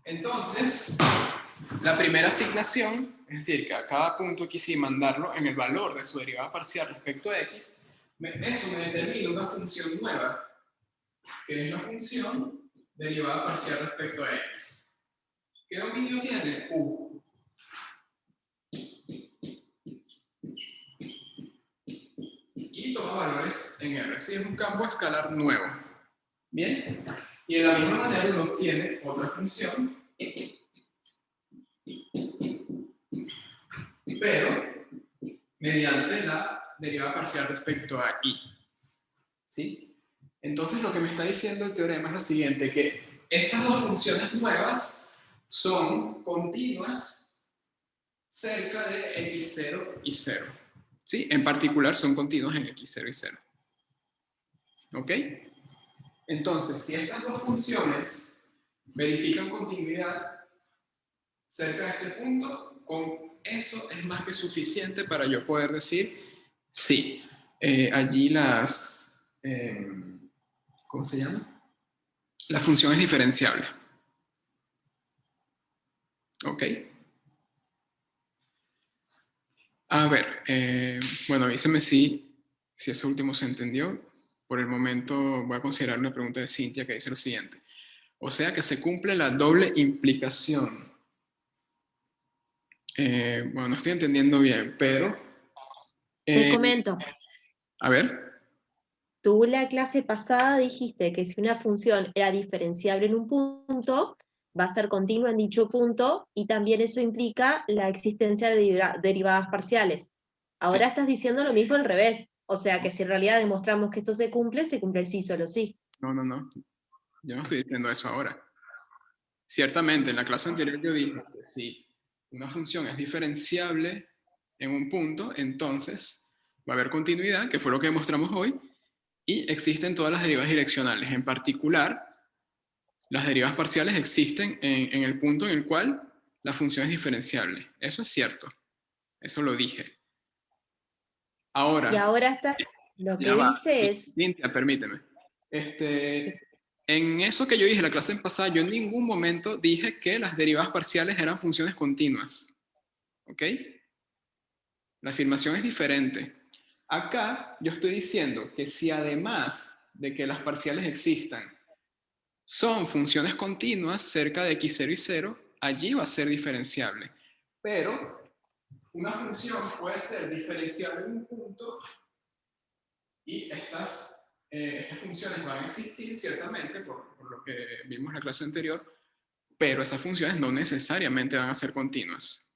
[SPEAKER 1] Entonces, la primera asignación, es decir, que a cada punto x y mandarlo en el valor de su derivada parcial respecto a x, eso me determina una función nueva, que es la función derivada parcial respecto a x. ¿Qué dominio tiene? U. Y toma valores en R. Sí, es un campo escalar nuevo. Bien. Y de la misma manera uno obtiene otra función, pero mediante la derivada parcial respecto a y. ¿Sí? Entonces lo que me está diciendo el teorema es lo siguiente, que estas dos funciones nuevas son continuas cerca de x0 y 0. ¿Sí? En particular son continuos en x0 y 0. ¿Ok? Entonces, si estas dos funciones verifican continuidad cerca de este punto, con eso es más que suficiente para yo poder decir, sí, allí ¿cómo se llama? La función es diferenciable. ¿Ok? A ver, bueno, avísame si eso último se entendió. Por el momento voy a considerar una pregunta de Cintia que dice lo siguiente. O sea que se cumple la doble implicación. Bueno, no estoy entendiendo bien, pero...
[SPEAKER 2] Te comento,
[SPEAKER 1] A ver.
[SPEAKER 2] tú la clase pasada dijiste que si una función era diferenciable en un punto, va a ser continua en dicho punto, y también eso implica la existencia de derivadas parciales.
[SPEAKER 1] Sí.
[SPEAKER 2] Ahora estás diciendo lo mismo al revés, o sea que si en realidad demostramos que esto se cumple el sí solo sí.
[SPEAKER 1] No, no, no. Yo no estoy diciendo eso ahora. Ciertamente, en la clase anterior yo dije que si una función es diferenciable en un punto, entonces va a haber continuidad, que fue lo que demostramos hoy, y existen todas las derivas direccionales. En particular, las derivas parciales existen en el punto en el cual la función es diferenciable. Eso es cierto. Eso lo dije.
[SPEAKER 2] Y
[SPEAKER 1] Ahora,
[SPEAKER 2] ahora lo
[SPEAKER 1] ya
[SPEAKER 2] que
[SPEAKER 1] va.
[SPEAKER 2] dice es,
[SPEAKER 1] Cintia, permíteme. En eso que yo dije la clase pasada, yo en ningún momento dije que las derivadas parciales eran funciones continuas. ¿Ok? La afirmación es diferente. Acá yo estoy diciendo que si además de que las parciales existan, son funciones continuas cerca de x0 y 0, allí va a ser diferenciable. Pero una función puede ser diferenciable en un punto y estas funciones van a existir ciertamente, por lo que vimos en la clase anterior, pero esas funciones no necesariamente van a ser continuas.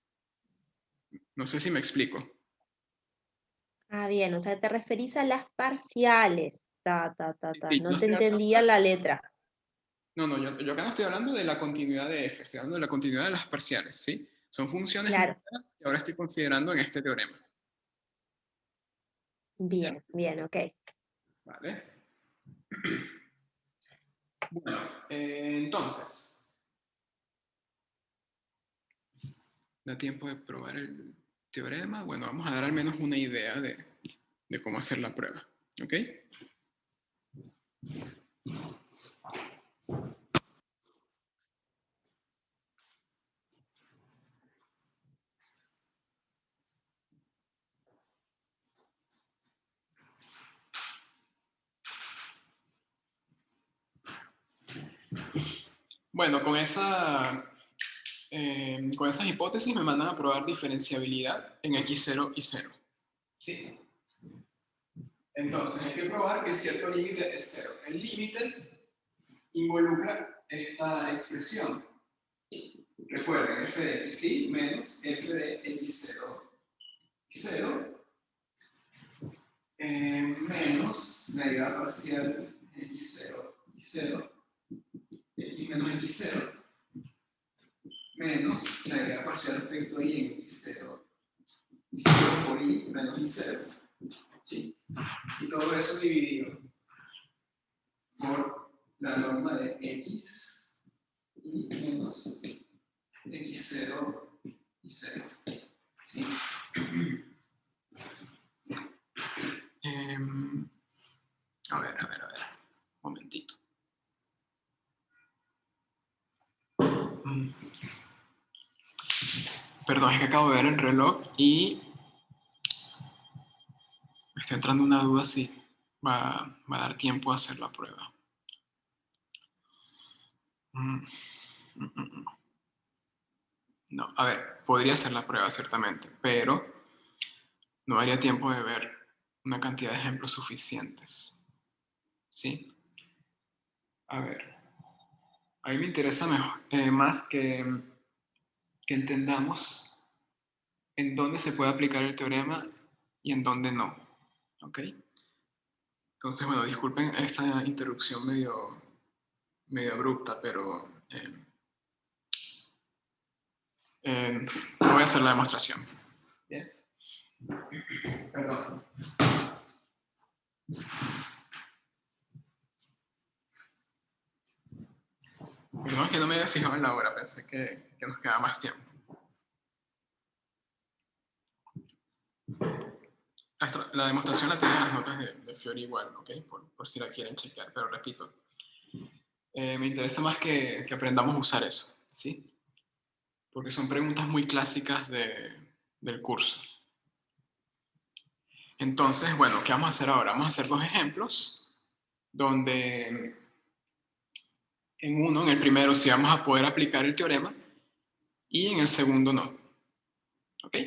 [SPEAKER 1] No sé si me explico.
[SPEAKER 2] bien, o sea, te referís a las parciales,
[SPEAKER 1] Sí, no
[SPEAKER 2] no te
[SPEAKER 1] estoy hablando,
[SPEAKER 2] entendía la letra.
[SPEAKER 1] no, no, yo acá no estoy hablando de la continuidad de f, estoy hablando de la continuidad de las parciales, ¿sí? Son funciones
[SPEAKER 2] Claro,
[SPEAKER 1] nuevas que ahora estoy considerando en este teorema. ¿Bien?
[SPEAKER 2] bien, bien, ok.
[SPEAKER 1] Vale. Bueno, entonces, ¿da tiempo de probar el teorema? Bueno, vamos a dar al menos una idea de cómo hacer la prueba, ¿ok? Bueno, con esas hipótesis me mandan a probar diferenciabilidad en x0 y 0. ¿Sí? Entonces hay que probar que cierto límite es 0. El límite involucra esta expresión. Recuerden, f de xy menos f de x0 y 0 menos la derivada parcial x0 y 0, x menos x0, menos la derivada parcial respecto a y en x0 y 0 por y menos y0. ¿Sí? Y todo eso dividido por la norma de x y menos x0 y 0. ¿Sí? A ver. Un momentito. Perdón, es que acabo de ver el reloj y me está entrando una duda si va a dar tiempo a hacer la prueba. No, a ver, podría hacer la prueba ciertamente, pero no haría tiempo de ver una cantidad de ejemplos suficientes. ¿Sí? A ver, a mí me interesa más que entendamos en dónde se puede aplicar el teorema y en dónde no. ¿Ok? Entonces, bueno, disculpen esta interrupción medio abrupta, pero voy a hacer la demostración. Bien. Perdón. Perdón, es que no me había fijado en la hora, pensé que nos quedaba más tiempo. La demostración la tienen en las notas de Fiori igual, ¿ok? Por si la quieren chequear, pero repito, me interesa más que aprendamos a usar eso, ¿sí? Porque son preguntas muy clásicas del curso. Entonces, bueno, ¿qué vamos a hacer ahora? Vamos a hacer dos ejemplos, donde en el primero sí vamos a poder aplicar el teorema, y en el segundo no. ¿Ok?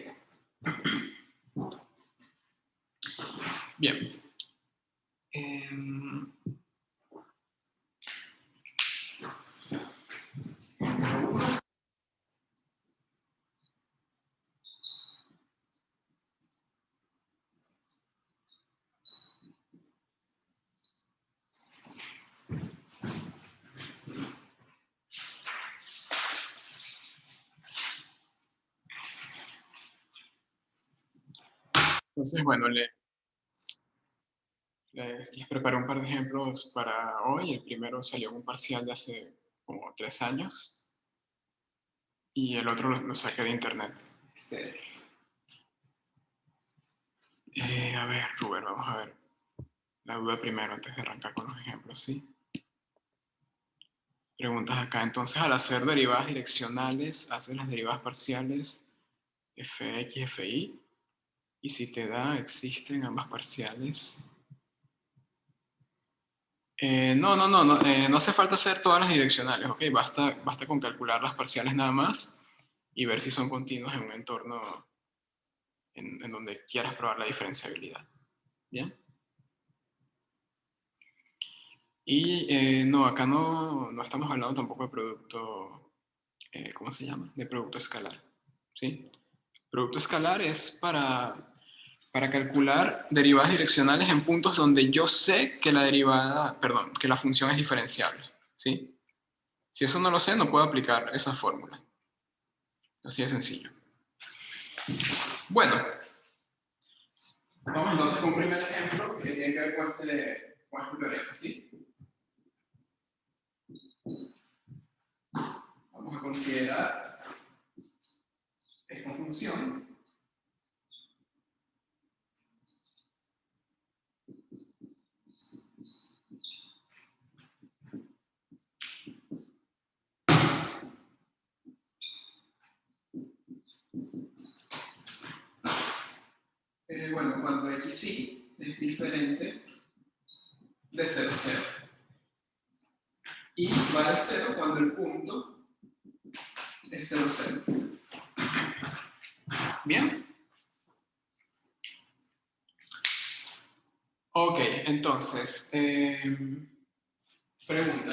[SPEAKER 1] Bien. Entonces, bueno, les preparé un par de ejemplos para hoy. El primero salió en un parcial de hace como 3 años y el otro lo saqué de internet. A ver, Rubén, vamos a ver la duda primero antes de arrancar con los ejemplos, ¿sí? Preguntas acá. Entonces, al hacer derivadas direccionales, haces las derivadas parciales fx, fi, y si te da, existen ambas parciales. No hace falta hacer todas las direccionales, ¿ok? Basta con calcular las parciales nada más y ver si son continuos en un entorno en donde quieras probar la diferenciabilidad. ¿Bien? Y no, acá no estamos hablando tampoco de producto, ¿cómo se llama? De producto escalar, ¿sí? Producto escalar es para calcular derivadas direccionales en puntos donde yo sé que que la función es diferenciable, ¿sí? Si eso no lo sé, no puedo aplicar esa fórmula. Así de sencillo. Bueno, vamos entonces con un primer ejemplo que tiene que ver con este teorema, ¿sí? Vamos a considerar esta función. Bueno, cuando xy es diferente de 0, 0. y vale 0 cuando el punto es 0, 0. ¿Bien? Ok, entonces, pregunta.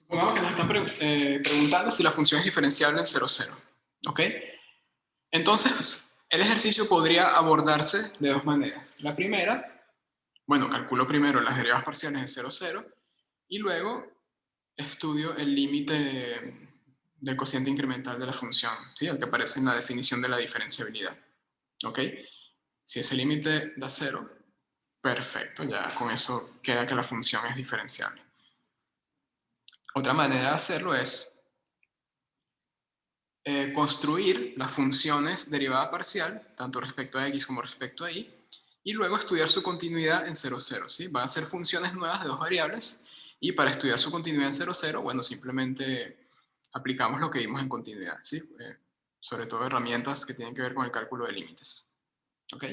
[SPEAKER 1] Supongamos que nos están preguntando si la función es diferenciable en 0, 0. ¿Ok? Entonces, el ejercicio podría abordarse de dos maneras. La primera, bueno, calculo primero las derivadas parciales en 0, 0 y luego estudio el límite del cociente incremental de la función, ¿sí? El que aparece en la definición de la diferenciabilidad. ¿Ok? Si ese límite da 0, perfecto, ya con eso queda que la función es diferenciable. Otra manera de hacerlo es construir las funciones derivada parcial, tanto respecto a x como respecto a y luego estudiar su continuidad en 0, 0. ¿Sí? Van a ser funciones nuevas de dos variables, y para estudiar su continuidad en 0, 0, bueno, simplemente aplicamos lo que vimos en continuidad, ¿sí? Sobre todo herramientas que tienen que ver con el cálculo de límites. ¿Ok?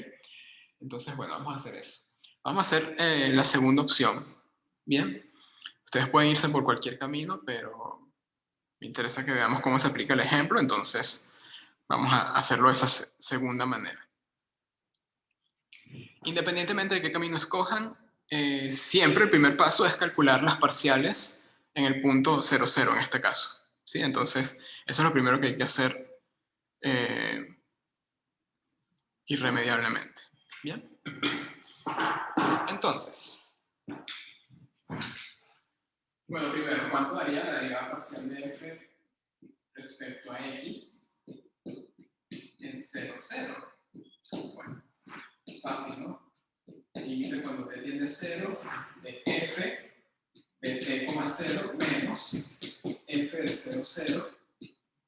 [SPEAKER 1] Entonces, bueno, vamos a hacer eso. Vamos a hacer la segunda opción. Bien, ustedes pueden irse por cualquier camino, pero me interesa que veamos cómo se aplica el ejemplo, entonces vamos a hacerlo de esa segunda manera. Independientemente de qué camino escojan, siempre el primer paso es calcular las parciales en el punto 0, 0 en este caso. ¿Sí? Entonces, eso es lo primero que hay que hacer irremediablemente. ¿Bien? Entonces, bueno, primero, ¿cuánto daría la derivada parcial de f respecto a x en 0, 0? Bueno, fácil, ¿no? Límite cuando t tiende a 0 de f de t, 0 menos f de 0, 0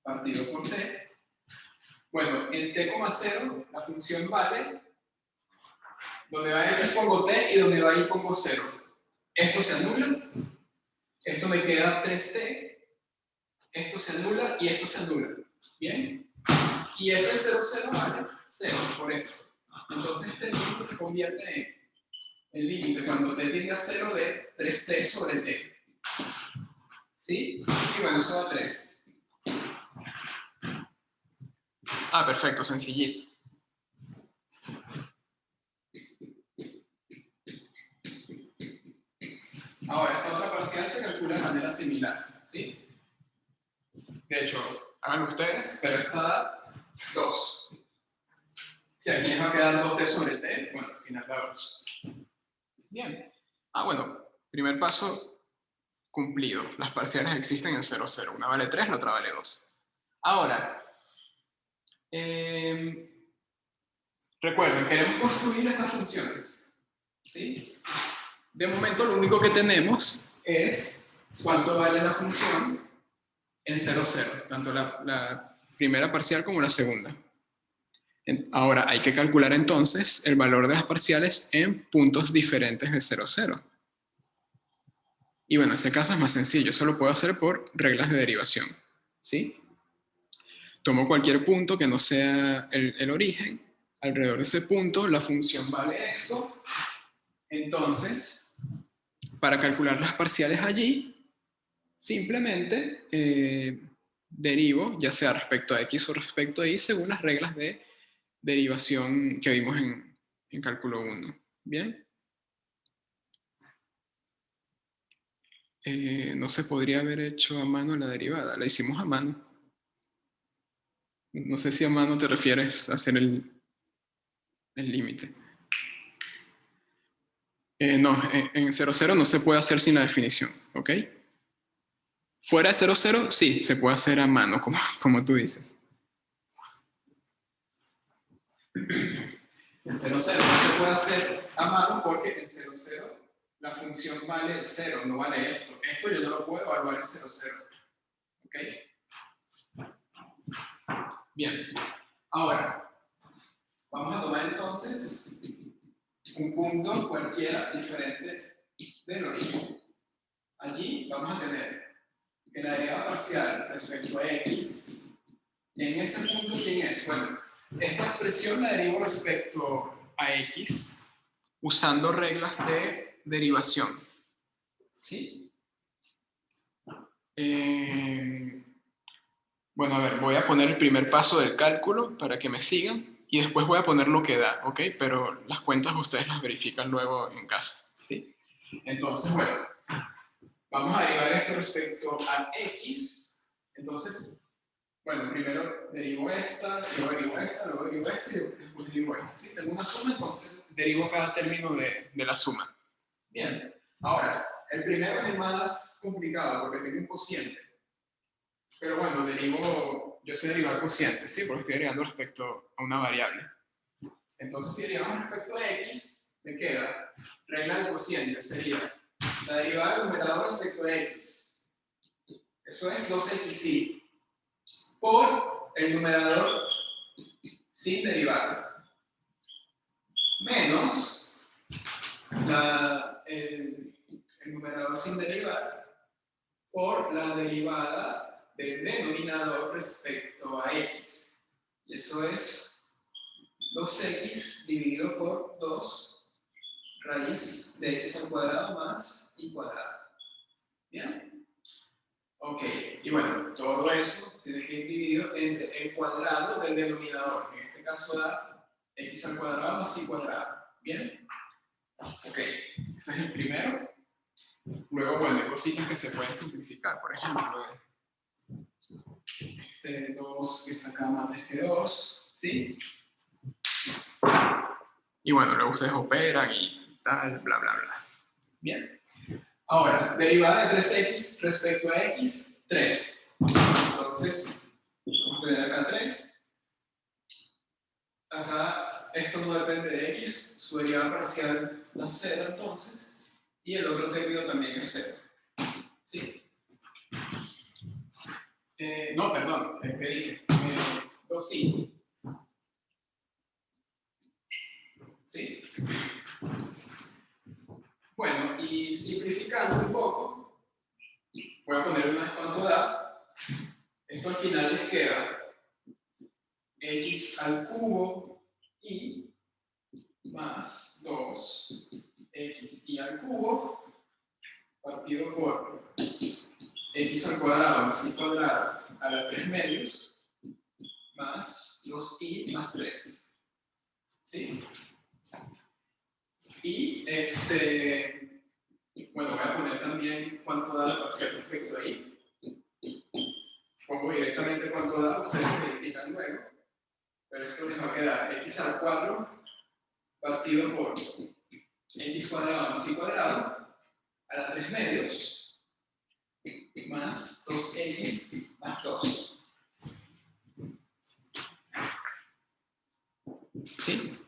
[SPEAKER 1] partido por t. Bueno, en t, 0 la función vale, donde va x pongo t y donde va y pongo 0. Esto se anula, esto me queda 3t, esto se anula y esto se anula. ¿Bien? Y f de 0, 0 vale 0 por esto. Entonces este límite se convierte en el límite cuando t tiende a 0 de 3t sobre t. ¿Sí? Y bueno, eso da 3. Ah, perfecto, sencillito. Ahora, esta otra parcial se calcula de manera similar, ¿sí? De hecho, háganlo ustedes, pero esta da 2. Si aquí les va a quedar 2t sobre t, bueno, al final da 2. Bien. Ah, bueno, primer paso cumplido. Las parciales existen en 0, 0. Una vale 3, la otra vale 2. Ahora, recuerden, queremos construir estas funciones, ¿sí? De momento lo único que tenemos es cuánto vale la función en 0, 0, tanto la primera parcial como la segunda. Ahora hay que calcular entonces el valor de las parciales en puntos diferentes de 0, 0. Y bueno, en ese caso es más sencillo, eso lo puedo hacer por reglas de derivación, ¿sí? Tomo cualquier punto que no sea el origen, alrededor de ese punto la función vale esto, entonces para calcular las parciales allí, simplemente derivo, ya sea respecto a x o respecto a y, según las reglas de derivación que vimos en cálculo 1. ¿Bien? No se podría haber hecho a mano la derivada, la hicimos a mano. No sé si a mano te refieres a hacer el límite. No, en 0, 0 no se puede hacer sin la definición, ¿ok? Fuera de 0, 0, sí, se puede hacer a mano, como tú dices. En 0, 0 no se puede hacer a mano porque en 0, 0 la función vale 0, no vale esto. Esto yo no lo puedo evaluar en 0, 0. ¿Ok? Bien. Ahora, vamos a tomar entonces un punto cualquiera diferente del origen. Allí vamos a tener que la derivada parcial respecto a x, en ese punto, ¿quién es? Bueno, esta expresión la derivo respecto a x usando reglas de derivación. ¿Sí? Bueno, a ver, voy a poner el primer paso del cálculo para que me sigan y después voy a poner lo que da, ¿ok? Pero las cuentas ustedes las verifican luego en casa, ¿sí? Entonces, bueno, vamos a derivar esto respecto a x. Entonces, bueno, primero derivo esta, luego derivo esta, luego derivo esta y después derivo esta. ¿Sí? Tengo una suma, entonces derivo cada término de la suma. Bien, ahora, el primero es el más complicado porque tengo un cociente. Pero bueno, yo sé derivar cocientes, ¿sí? Porque estoy derivando respecto a una variable. Entonces, si derivamos respecto a x, me queda regla del cociente, sería la derivada del numerador respecto a x. Eso es 2xy por el numerador sin derivar, menos el numerador sin derivar por la derivada del denominador respecto a x. Y eso es 2x dividido por 2 raíz de x al cuadrado más y cuadrado. ¿Bien? Ok, y bueno, todo eso tiene que ir dividido entre el cuadrado del denominador. En este caso da x al cuadrado más y cuadrado. ¿Bien? Ok, ese es el primero. Luego, bueno, hay cositas que se pueden simplificar. Por ejemplo, este 2 que está acá más de este 2, ¿sí? Y bueno, luego ustedes operan y tal, bla, bla, bla. Bien. Ahora, derivada de 3x respecto a x, 3. Entonces, vamos a tener acá 3. Acá, esto no depende de x, su derivada parcial da 0 entonces, y el otro término también es 0. ¿Sí? No, perdón, ¿qué dije? 2i. ¿Sí? Bueno, y simplificando un poco, voy a poner una vez cuánto da. Esto al final les queda x al cubo y más 2xy al cubo partido por x al cuadrado más y cuadrado a la 3 medios más 2i más 3. ¿Sí? Y bueno, voy a poner también cuánto da la parcial respecto ahí. Pongo directamente cuánto da, ustedes verifican luego. Pero esto les va a quedar x al 4 partido por x cuadrado más y cuadrado a la 3 medios más 2x más 2. ¿Sí?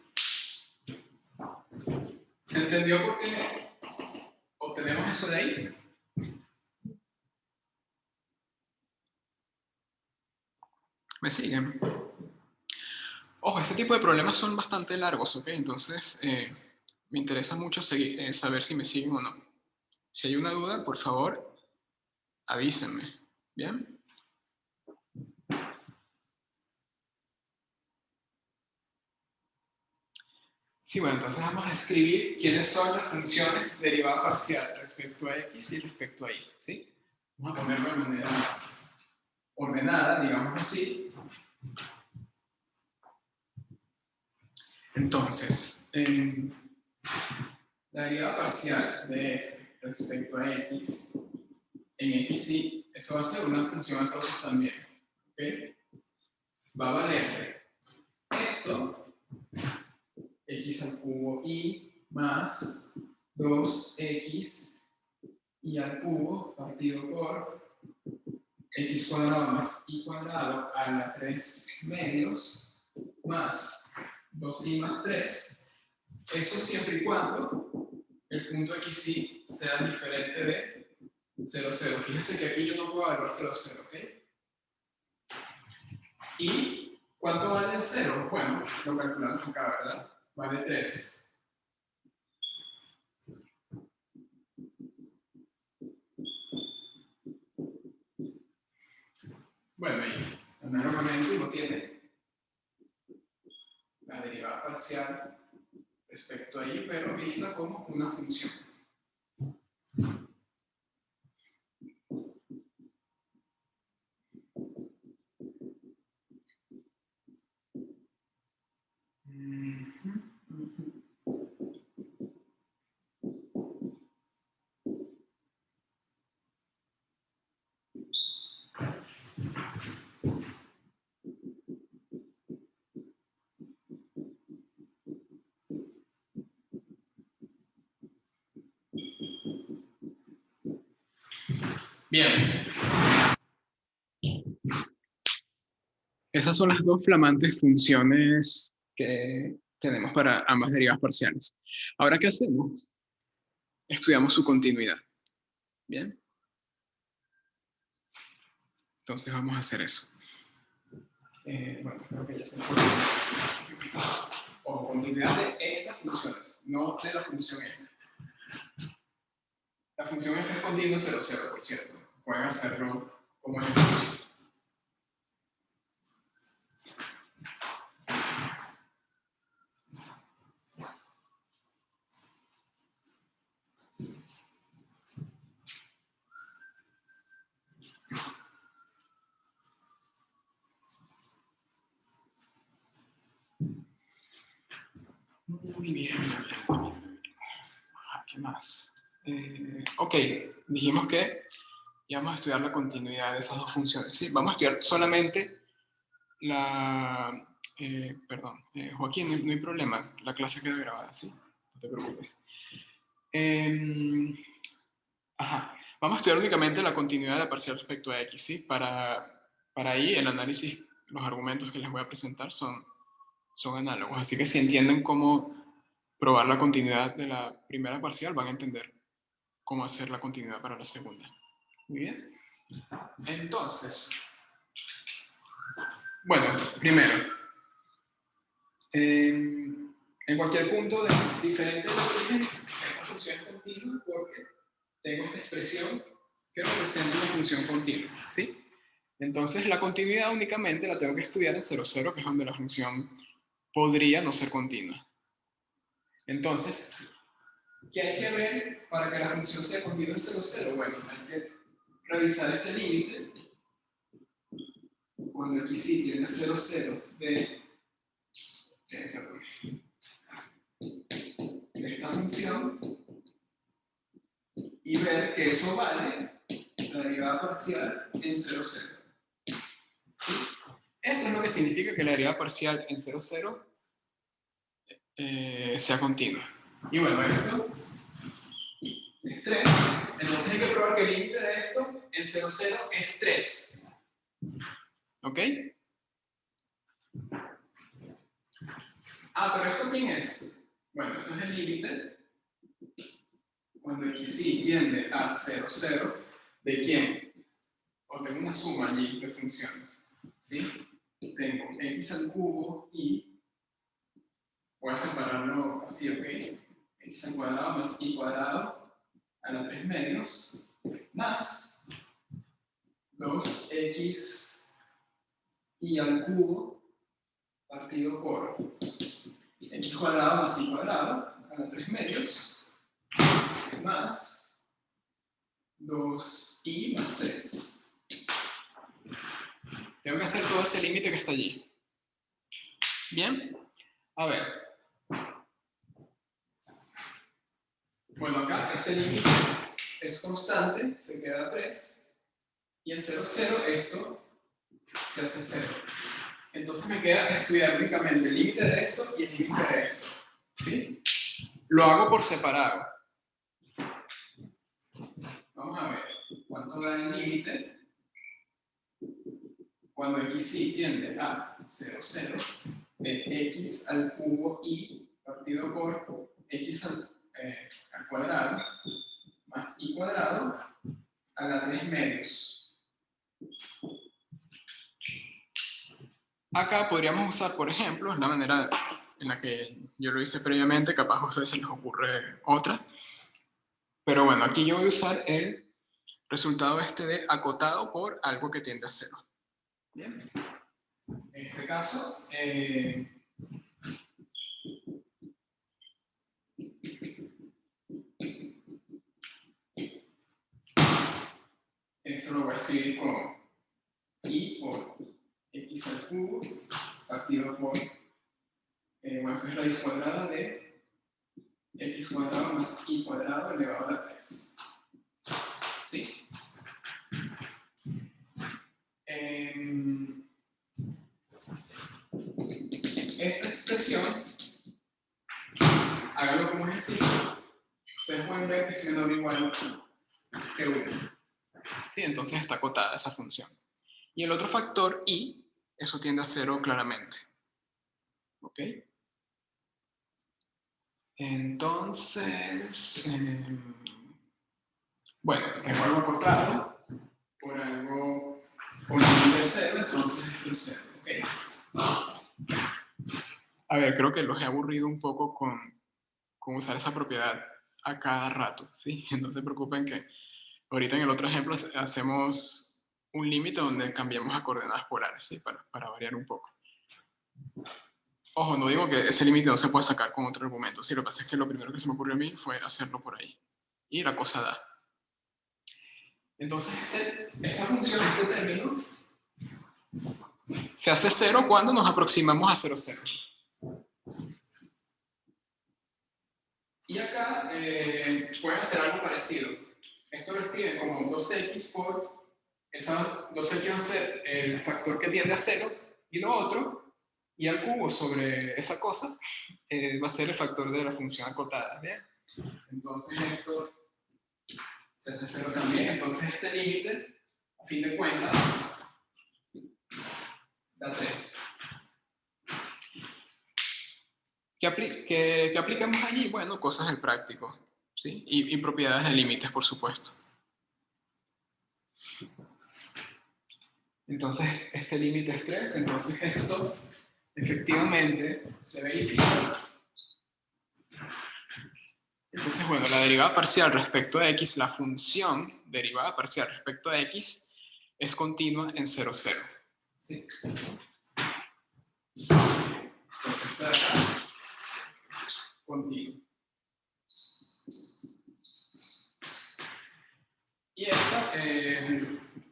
[SPEAKER 1] ¿Se entendió por qué obtenemos eso de ahí? ¿Me siguen? Ojo, este tipo de problemas son bastante largos, ¿ok? Entonces, me interesa mucho saber si me siguen o no. Si hay una duda, por favor, avísenme. ¿Bien? Sí, bueno, entonces vamos a escribir quiénes son las funciones derivada parcial respecto a x y respecto a y. ¿Sí? Vamos a ponerlo de manera ordenada, digamos así. Entonces, la derivada parcial de f respecto a x, en x y, eso va a ser una función a todos también. ¿Ok? Va a valer esto, x al cubo y más 2x y al cubo partido por x cuadrado más y cuadrado a la 3 medios más 2y más 3. Eso siempre y cuando el punto xy sea diferente de 0, 0. Fíjense que aquí yo no puedo evaluar 0, 0, ¿ok? ¿Y cuánto vale el 0? Bueno, lo calculamos acá, ¿verdad? Vale 3. Bueno, y análogamente uno tiene la derivada parcial respecto a y, pero vista como una función. Bien. Esas son las dos flamantes funciones que tenemos para ambas derivas parciales. Ahora, ¿qué hacemos? Estudiamos su continuidad. ¿Bien? Entonces vamos a hacer eso. Bueno, creo que ya se me fue. O continuidad de estas funciones, no de la función f. La función f es continua 0, 0, por cierto. Pueden hacerlo como ejercicio. Muy bien. ¿Qué más? Ok, dijimos que íbamos a estudiar la continuidad de esas dos funciones. Sí, vamos a estudiar solamente la... perdón, Joaquín, no hay problema, la clase queda grabada, ¿sí? No te preocupes. Vamos a estudiar únicamente la continuidad de la parcial respecto a x, ¿sí? Para ahí el análisis, los argumentos que les voy a presentar son análogos, así que si entienden cómo probar la continuidad de la primera parcial, van a entender cómo hacer la continuidad para la segunda. Muy bien. Entonces, bueno, primero, en cualquier punto diferente de esta función es continua porque tengo esta expresión que representa una función continua, ¿sí? Entonces, la continuidad únicamente la tengo que estudiar en 0, 0, que es donde la función podría no ser continua. Entonces, ¿qué hay que ver para que la función sea continua en 0, 0? Bueno, hay que revisar este límite. Cuando aquí sí tiene 0, 0 de esta función y ver que eso vale la derivada parcial en 0, 0. Eso es lo que significa que la derivada parcial en 0, 0 sea continua. Y bueno, esto es 3. Entonces hay que probar que el límite de esto en 0, 0 es 3. ¿Ok? Pero ¿esto quién es? Bueno, esto es el límite cuando x sí tiende a 0, 0. ¿De quién? O tengo una suma allí de funciones. ¿Sí? Tengo x al cubo y voy a separarlo así, ¿ok? X al cuadrado más y cuadrado a la 3 medios más 2x y al cubo partido por x cuadrado más y cuadrado a la 3 medios más 2y más 3. Tengo que hacer todo ese límite que está allí. ¿Bien? A ver. Bueno, acá este límite es constante, se queda 3. Y en 0, 0 esto se hace 0. Entonces me queda estudiar únicamente el límite de esto y el límite de esto. ¿Sí? Lo hago por separado. Vamos a ver. ¿Cuánto da el límite? Cuando x sí tiende a 0, 0, de x al cubo y partido por x al cuadrado más y cuadrado a la 3 medios. Acá podríamos usar, por ejemplo, la manera en la que yo lo hice previamente, capaz a ustedes se les ocurre otra. Pero bueno, aquí yo voy a usar el resultado este de acotado por algo que tiende a 0. Bien. En este caso, esto lo voy a escribir como I por X al cubo partido por, bueno, esto es raíz cuadrada de X cuadrado más I cuadrado elevado a la 3. ¿Sí? Esta expresión, háganlo como ejercicio. Ustedes pueden ver que es menor o igual que 1. ¿Sí? Entonces está acotada esa función. Y el otro factor, I, eso tiende a 0 claramente. ¿Ok? Entonces, bueno, tengo algo acotado por algo con límite de 0, entonces esto es 0. ¿Ok? A ver, creo que los he aburrido un poco con usar esa propiedad a cada rato, ¿sí? No se preocupen que ahorita en el otro ejemplo hacemos un límite donde cambiamos a coordenadas polares, ¿sí? Para variar un poco. Ojo, no digo que ese límite no se puede sacar con otro argumento, sí, lo que pasa es que lo primero que se me ocurrió a mí fue hacerlo por ahí. Y la cosa da. Entonces, esta función, este término, se hace 0 cuando nos aproximamos a 0, 0. Y acá pueden hacer algo parecido. Esto lo escriben como 2x por, esa 2x va a ser el factor que tiende a 0, y lo otro, y al cubo sobre esa cosa, va a ser el factor de la función acotada. ¿Bien? Entonces esto se hace 0 también. Entonces este límite, a fin de cuentas, da 3. ¿Qué aplicamos allí? Bueno, cosas del práctico, ¿sí? Y propiedades de límites, por supuesto. Entonces, este límite es 3, entonces esto efectivamente se verifica. Entonces, bueno, la derivada parcial respecto a x, la función derivada parcial respecto a x, es continua en 0, 0. ¿Sí? Entonces, esto de acá, continua. Y esta,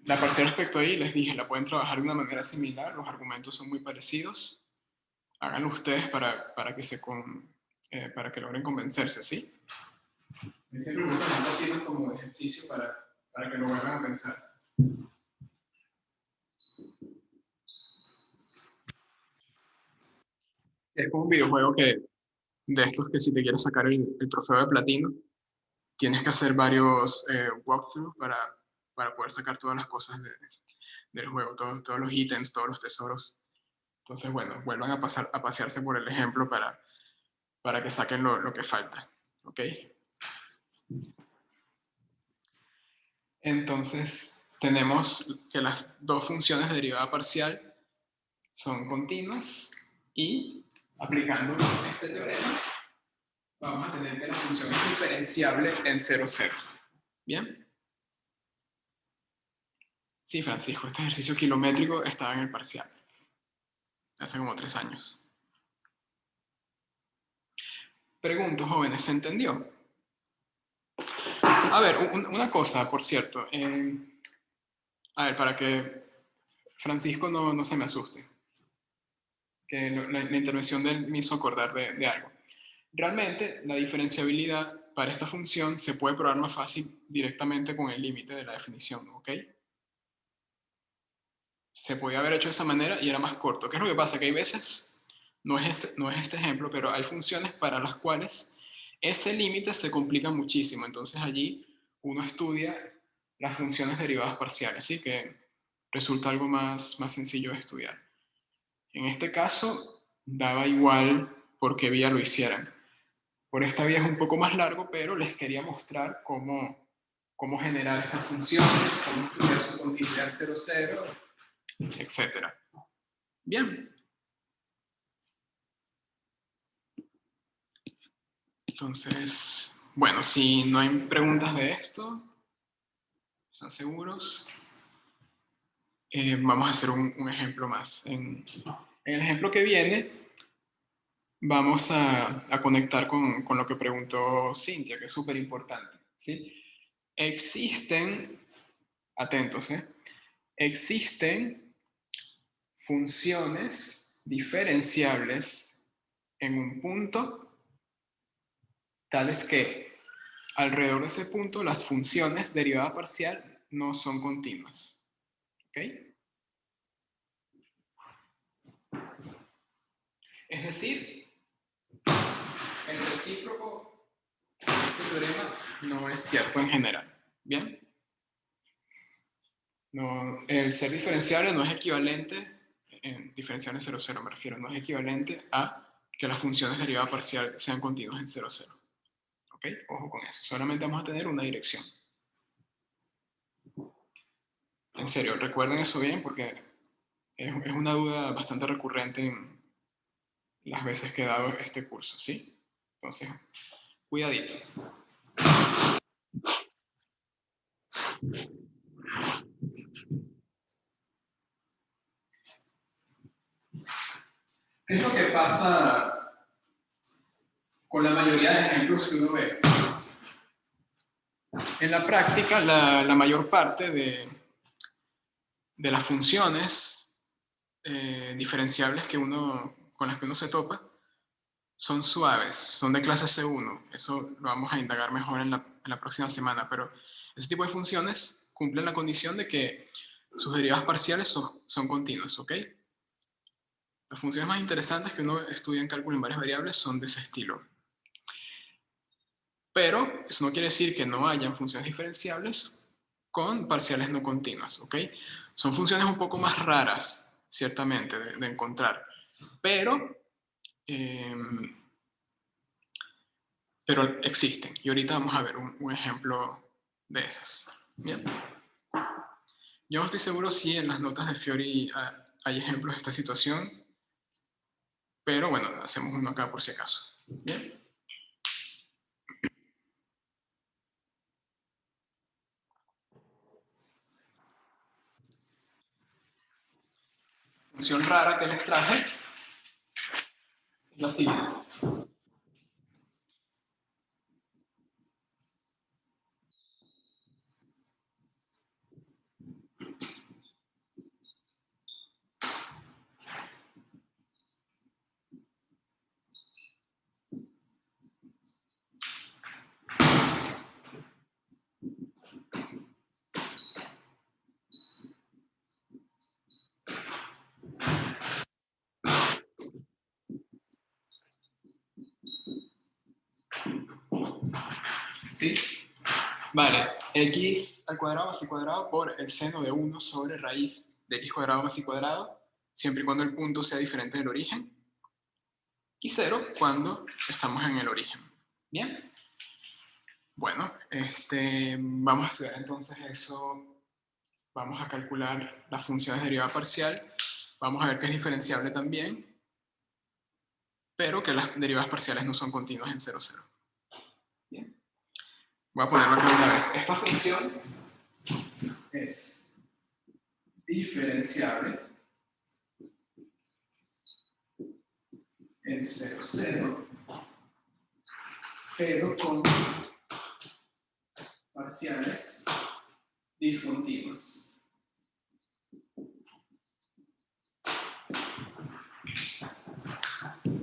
[SPEAKER 1] la parcial respecto a y, les dije, la pueden trabajar de una manera similar, los argumentos son muy parecidos. Háganlo ustedes para que logren convencerse, ¿sí? Siempre me gustan las cositas como ejercicio para que lo vuelvan a pensar. Es como un videojuego de estos que si te quieres sacar el trofeo de platino, tienes que hacer varios walkthroughs para poder sacar todas las cosas del juego, todos los ítems, todos los tesoros. Entonces, bueno, vuelvan a pasearse por el ejemplo para que saquen lo que falta. ¿Ok? Entonces, tenemos que las dos funciones de derivada parcial son continuas y aplicando este teorema vamos a tener que la función es diferenciable en 0, 0. ¿Bien? Sí, Francisco, este ejercicio kilométrico estaba en el parcial. Hace como 3 años. Pregunto, jóvenes, ¿se entendió? A ver, una cosa, por cierto. A ver, para que Francisco no se me asuste. Que la intervención de él me hizo acordar de algo. Realmente, la diferenciabilidad para esta función se puede probar más fácil directamente con el límite de la definición, ¿ok? Se podía haber hecho de esa manera y era más corto. ¿Qué es lo que pasa? Que hay veces, no es este ejemplo, pero hay funciones para las cuales ese límite se complica muchísimo. Entonces allí uno estudia las funciones derivadas parciales, ¿sí? Que resulta algo más sencillo de estudiar. En este caso, daba igual por qué vía lo hicieran. Por esta vía es un poco más largo, pero les quería mostrar cómo generar estas funciones, cómo estudiar su continuidad 0, 0, etc. Bien. Entonces, bueno, si no hay preguntas de esto, ¿están seguros? vamos a hacer un ejemplo más. En el ejemplo que viene, vamos a conectar con lo que preguntó Cintia, que es súper importante, ¿sí? Existen, atentos, existen funciones diferenciables en un punto, tales que alrededor de ese punto las funciones derivada parcial no son continuas. ¿Ok? Es decir, el recíproco de este teorema no es cierto en general. ¿Bien? No, el ser diferenciable no es equivalente, diferenciable en 0, 0 me refiero, no es equivalente a que las funciones de derivada parcial sean continuas en 0, 0. ¿Ok? Ojo con eso. Solamente vamos a tener una dirección. En serio, recuerden eso bien porque es una duda bastante recurrente en las veces que he dado este curso, ¿sí? Entonces, cuidadito. ¿Qué es lo que pasa con la mayoría de ejemplos que uno ve? En la práctica, la mayor parte de las funciones diferenciables con las que uno se topa son suaves, son de clase C1. Eso lo vamos a indagar mejor en la próxima semana, pero ese tipo de funciones cumplen la condición de que sus derivadas parciales son continuas, ¿ok? Las funciones más interesantes que uno estudia en cálculo en varias variables son de ese estilo. Pero eso no quiere decir que no hayan funciones diferenciables con parciales no continuas, ¿ok? Son funciones un poco más raras, ciertamente, de encontrar, pero existen. Y ahorita vamos a ver un ejemplo de esas. Bien. Yo no estoy seguro si en las notas de Fiori hay ejemplos de esta situación, pero bueno, hacemos uno acá por si acaso. Bien. Función rara que les traje es la siguiente. ¿Sí? Vale, x al cuadrado más y cuadrado por el seno de 1 sobre raíz de x cuadrado más y cuadrado, siempre y cuando el punto sea diferente del origen, y 0 cuando estamos en el origen. ¿Bien? Bueno, vamos a estudiar entonces eso. Vamos a calcular las funciones de derivada parcial. Vamos a ver que es diferenciable también, pero que las derivadas parciales no son continuas en 0, 0. Bien. Voy a ponerlo aquí una vez. Esta función es diferenciable en 0, 0, pero con parciales discontinuas.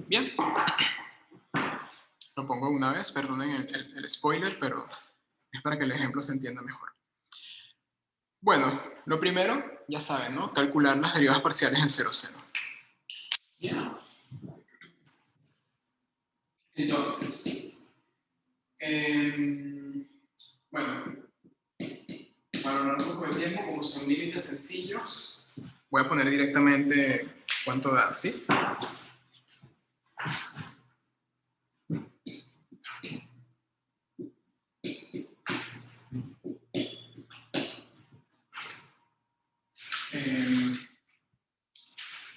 [SPEAKER 1] Bien. Lo pongo una vez, perdonen el spoiler, pero es para que el ejemplo se entienda mejor. Bueno, lo primero, ya saben, ¿no? Calcular las derivadas parciales en 0, 0. Bien. Entonces, bueno, para ahorrar un poco de tiempo, como son límites sencillos, voy a poner directamente cuánto da, ¿sí?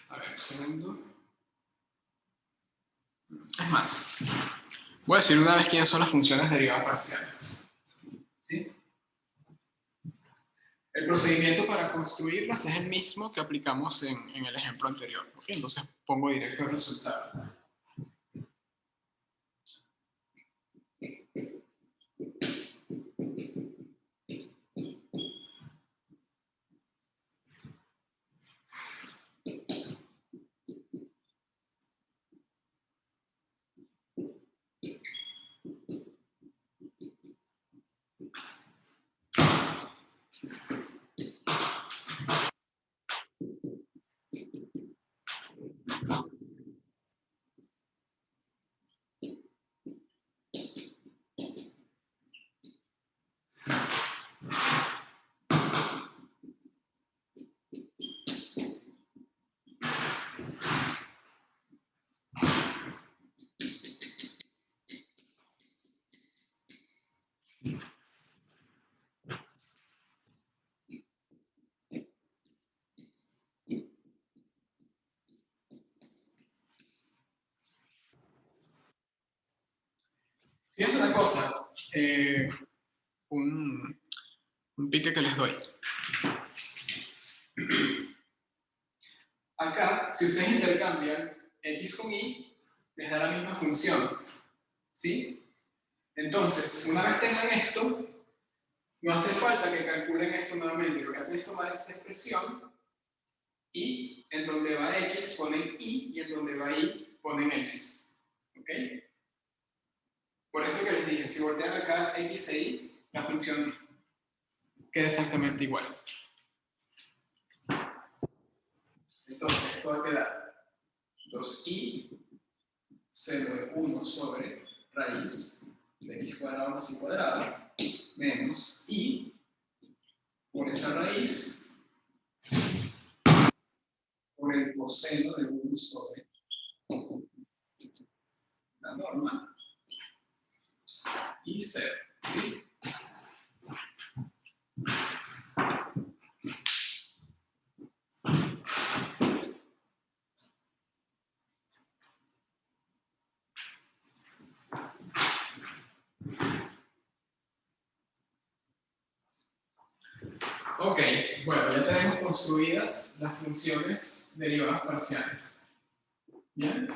[SPEAKER 1] A ver, un segundo. Es más, voy a decir una vez quiénes son las funciones de derivada parcial. ¿Sí? El procedimiento para construirlas es el mismo que aplicamos en el ejemplo anterior. ¿Okay? Entonces pongo directo el resultado. Fíjense una cosa, un pique que les doy. Acá, si ustedes intercambian x con y, les da la misma función. ¿Sí? Entonces, una vez tengan esto, no hace falta que calculen esto nuevamente. Lo que hacen es tomar esta expresión y en donde va x ponen y en donde va y ponen x. ¿Ok? Por esto que les dije, si voltean acá x e y, la función queda exactamente igual. Entonces, esto va a quedar 2i 0 de 1 sobre raíz de x cuadrado más y cuadrado menos i por esa raíz por el coseno de 1 sobre la norma y 0. ¿Sí? Ok, bueno, ya tenemos construidas las funciones derivadas parciales. ¿Bien?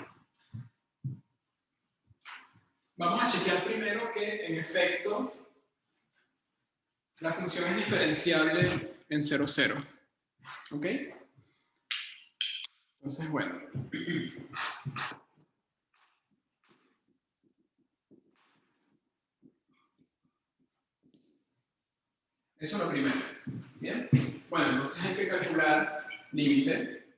[SPEAKER 1] Vamos a chequear primero que, en efecto, la función es diferenciable en 0, 0. ¿Ok? Entonces, bueno. Eso es lo primero. ¿Bien? Bueno, entonces hay que calcular límite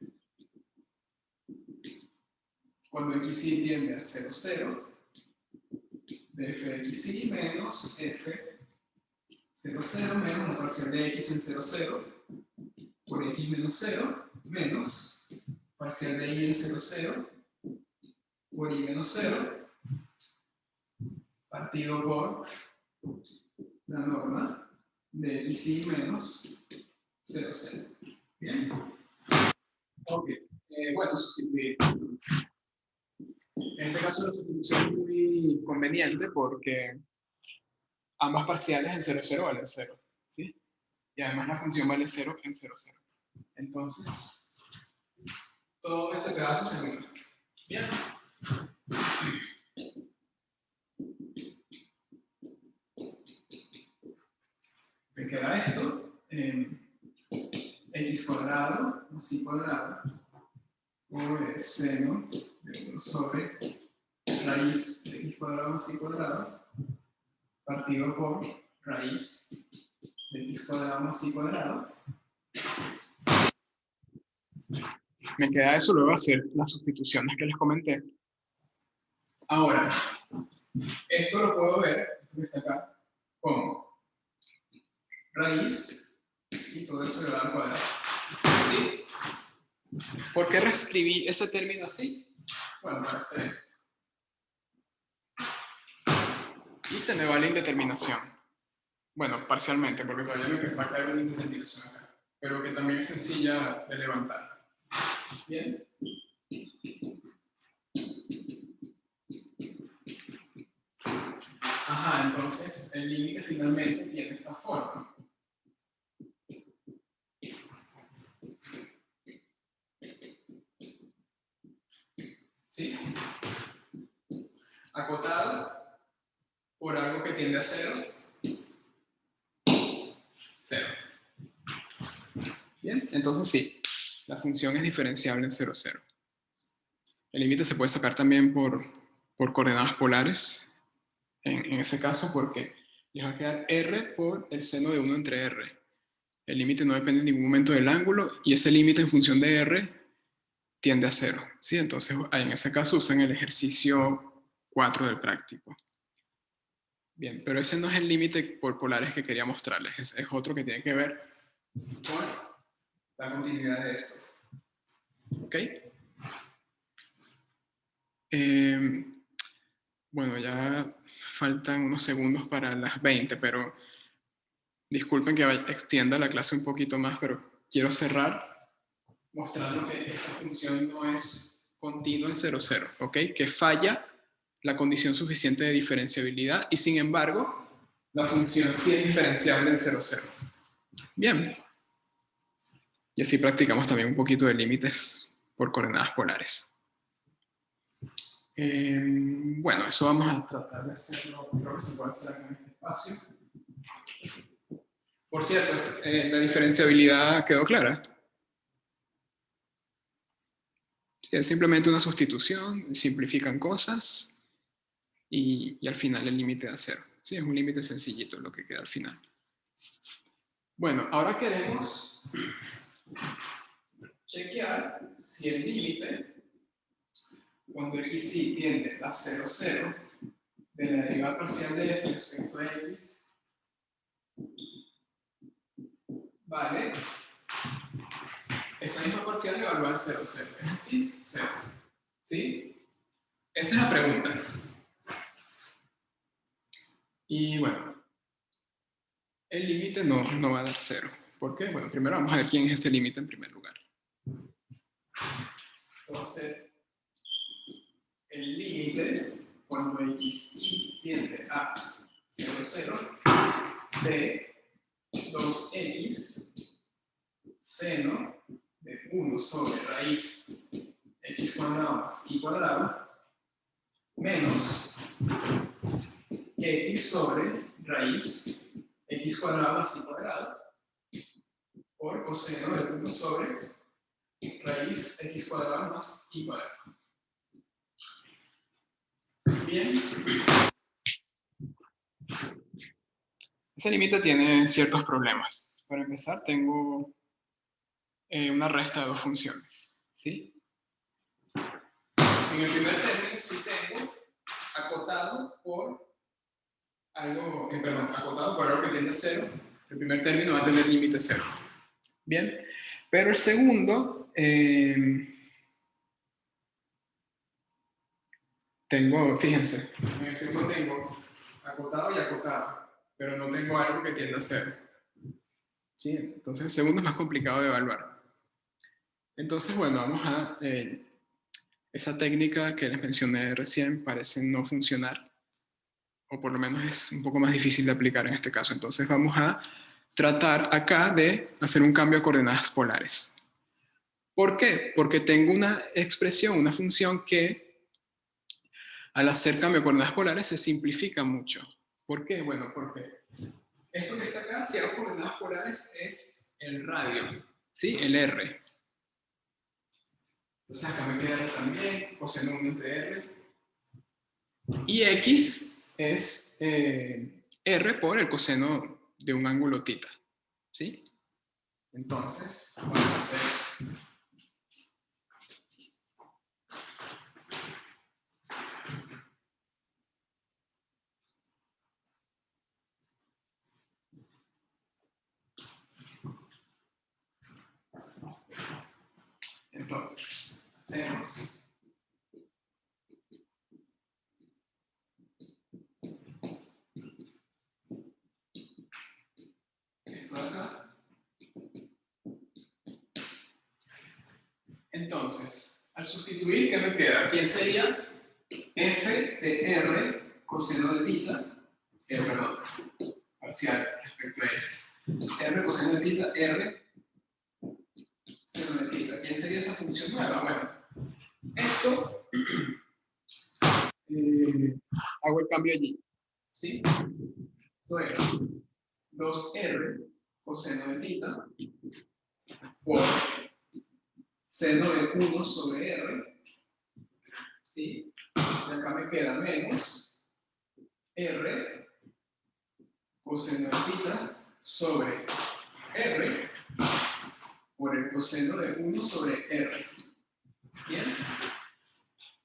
[SPEAKER 1] cuando xy tiende a 0, 0 de f de xy menos f 0, 0 menos la parcial de x en 0, 0 por x menos 0 menos parcial de y en 0, 0 por y menos 0 partido por la norma de xy menos 0, 0. ¿Bien? Ok. Bueno, sustituir. En este caso la sustitución es muy conveniente porque ambas parciales en 0, 0 valen 0. ¿Sí? Y además la función vale 0 en 0, 0. Entonces, todo este pedazo se anula. Bien. Me queda esto. X cuadrado más y cuadrado por el seno de 1 sobre raíz de x cuadrado más y cuadrado partido por raíz de x cuadrado más y cuadrado. Me queda eso, luego hacer las sustituciones que les comenté. Ahora, esto lo puedo ver, esto que está acá, como raíz y todo eso elevado al cuadrado. ¿Sí? ¿Por qué reescribí ese término así? Bueno, para hacer esto. Y se me va la indeterminación. Bueno, parcialmente, porque todavía me va a caer una indeterminación acá, pero que también es sencilla de levantar. Bien. Ajá, entonces el límite finalmente tiene esta forma. ¿Sí? Acotado por algo que tiende a 0. 0. Bien, entonces sí, la función es diferenciable en 0, 0. El límite se puede sacar también por coordenadas polares, en ese caso, porque les va a quedar r por el seno de 1 entre r. El límite no depende en ningún momento del ángulo, y ese límite en función de r tiende a 0. ¿Sí? Entonces, en ese caso usan el ejercicio 4 del práctico. Bien, pero ese no es el límite por polares que quería mostrarles, es otro que tiene que ver con la continuidad de esto. ¿Ok? Bueno, ya faltan unos segundos para las 20, pero disculpen que extienda la clase un poquito más, pero quiero cerrar mostrando que esta función no es continua en 0, 0, ¿ok? Que falla la condición suficiente de diferenciabilidad y sin embargo la función sí es diferenciable en 0, 0. Bien. Y así practicamos también un poquito de límites por coordenadas polares. Bueno, eso vamos a tratar de hacerlo, creo que se puede hacer acá en este espacio. Por cierto, la diferenciabilidad quedó clara. Sí, es simplemente una sustitución, simplifican cosas y al final el límite da 0. Sí, es un límite sencillito lo que queda al final. Bueno, ahora queremos chequear si el límite, cuando x y tiende a 0, 0, de la derivada parcial de f respecto a x, vale esa misma parcial evaluada en 0, 0. Es decir, 0. ¿Sí? Esa es la pregunta. Y bueno, el límite no va a dar 0. ¿Por qué? Bueno, primero vamos a ver quién es este límite en primer lugar. Esto va a ser el límite cuando x tiende a 0, 0 de 2x seno de 1 sobre raíz x cuadrado más y cuadrado menos x sobre raíz x cuadrado más y cuadrado por coseno de 1 sobre raíz x cuadrado más y cuadrado. Bien. Ese límite tiene ciertos problemas. Para empezar, tengo una resta de dos funciones. ¿Sí? En el primer término sí tengo acotado por algo, acotado por algo que tiende a 0. El primer término va a tener límite 0. Bien, pero el segundo tengo, fíjense, en el segundo tengo acotado y acotado, pero no tengo algo que tienda a 0. ¿Sí? Entonces el segundo es más complicado de evaluar. Entonces, bueno, vamos a... esa técnica que les mencioné recién parece no funcionar, o por lo menos es un poco más difícil de aplicar en este caso. Entonces vamos a tratar acá de hacer un cambio a coordenadas polares. ¿Por qué? Porque tengo una expresión, una función que al hacer cambio a coordenadas polares se simplifica mucho. ¿Por qué? Bueno, porque esto que está acá, si hago coordenadas polares, es el radio, ¿sí? El R. Entonces acá me queda R también, coseno 1 entre R. Y X es R por el coseno de un ángulo θ, ¿sí? Entonces, vamos a hacer eso. Entonces, hacemos esto de acá. Entonces, al sustituir, ¿qué me queda? Aquí sería f de r coseno de θ, perdón, parcial respecto a x. R coseno de θ, r seno de θ. ¿Quién sería esa función nueva? Bueno, esto hago el cambio allí. ¿Sí? Esto es 2R coseno de θ por seno de 1 sobre R. ¿Sí? Y acá me queda menos R coseno de θ sobre R por el coseno de 1 sobre R. ¿Bien?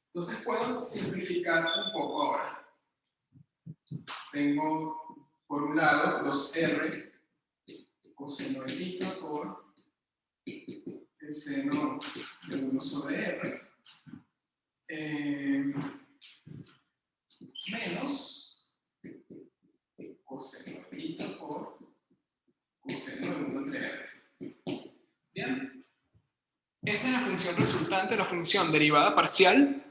[SPEAKER 1] Entonces puedo simplificar un poco ahora. Tengo por un lado 2R coseno de θ por el seno de 1 sobre R menos coseno de θ por coseno de 1 entre R. Bien. Esa es la función resultante, la función derivada parcial,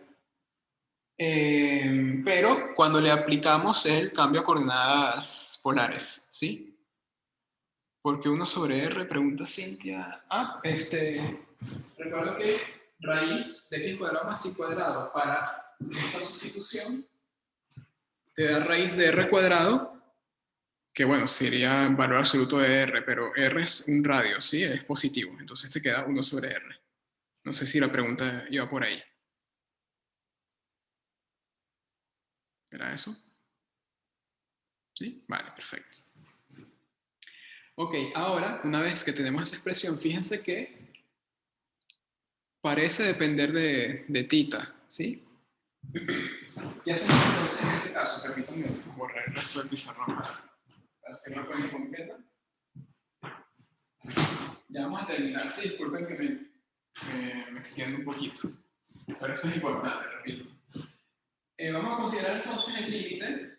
[SPEAKER 1] pero cuando le aplicamos el cambio a coordenadas polares, ¿sí? Porque 1 sobre R, pregunta Cintia. Recuerda que raíz de x cuadrado más y cuadrado para esta sustitución te da raíz de R cuadrado, que bueno, sería valor absoluto de R, pero R es un radio, ¿sí? Es positivo, entonces te queda 1 sobre R. No sé si la pregunta iba por ahí. ¿Era eso? ¿Sí? Vale, perfecto. Ok, ahora, una vez que tenemos esa expresión, fíjense que parece depender de θ, ¿sí? ¿Qué hacemos entonces en este caso? Permítanme borrar el resto del pizarrón para hacer la cuenta completa. Ya vamos a terminar. Sí, disculpen que me extiendo un poquito, pero esto es importante, repito. Vamos a considerar entonces el límite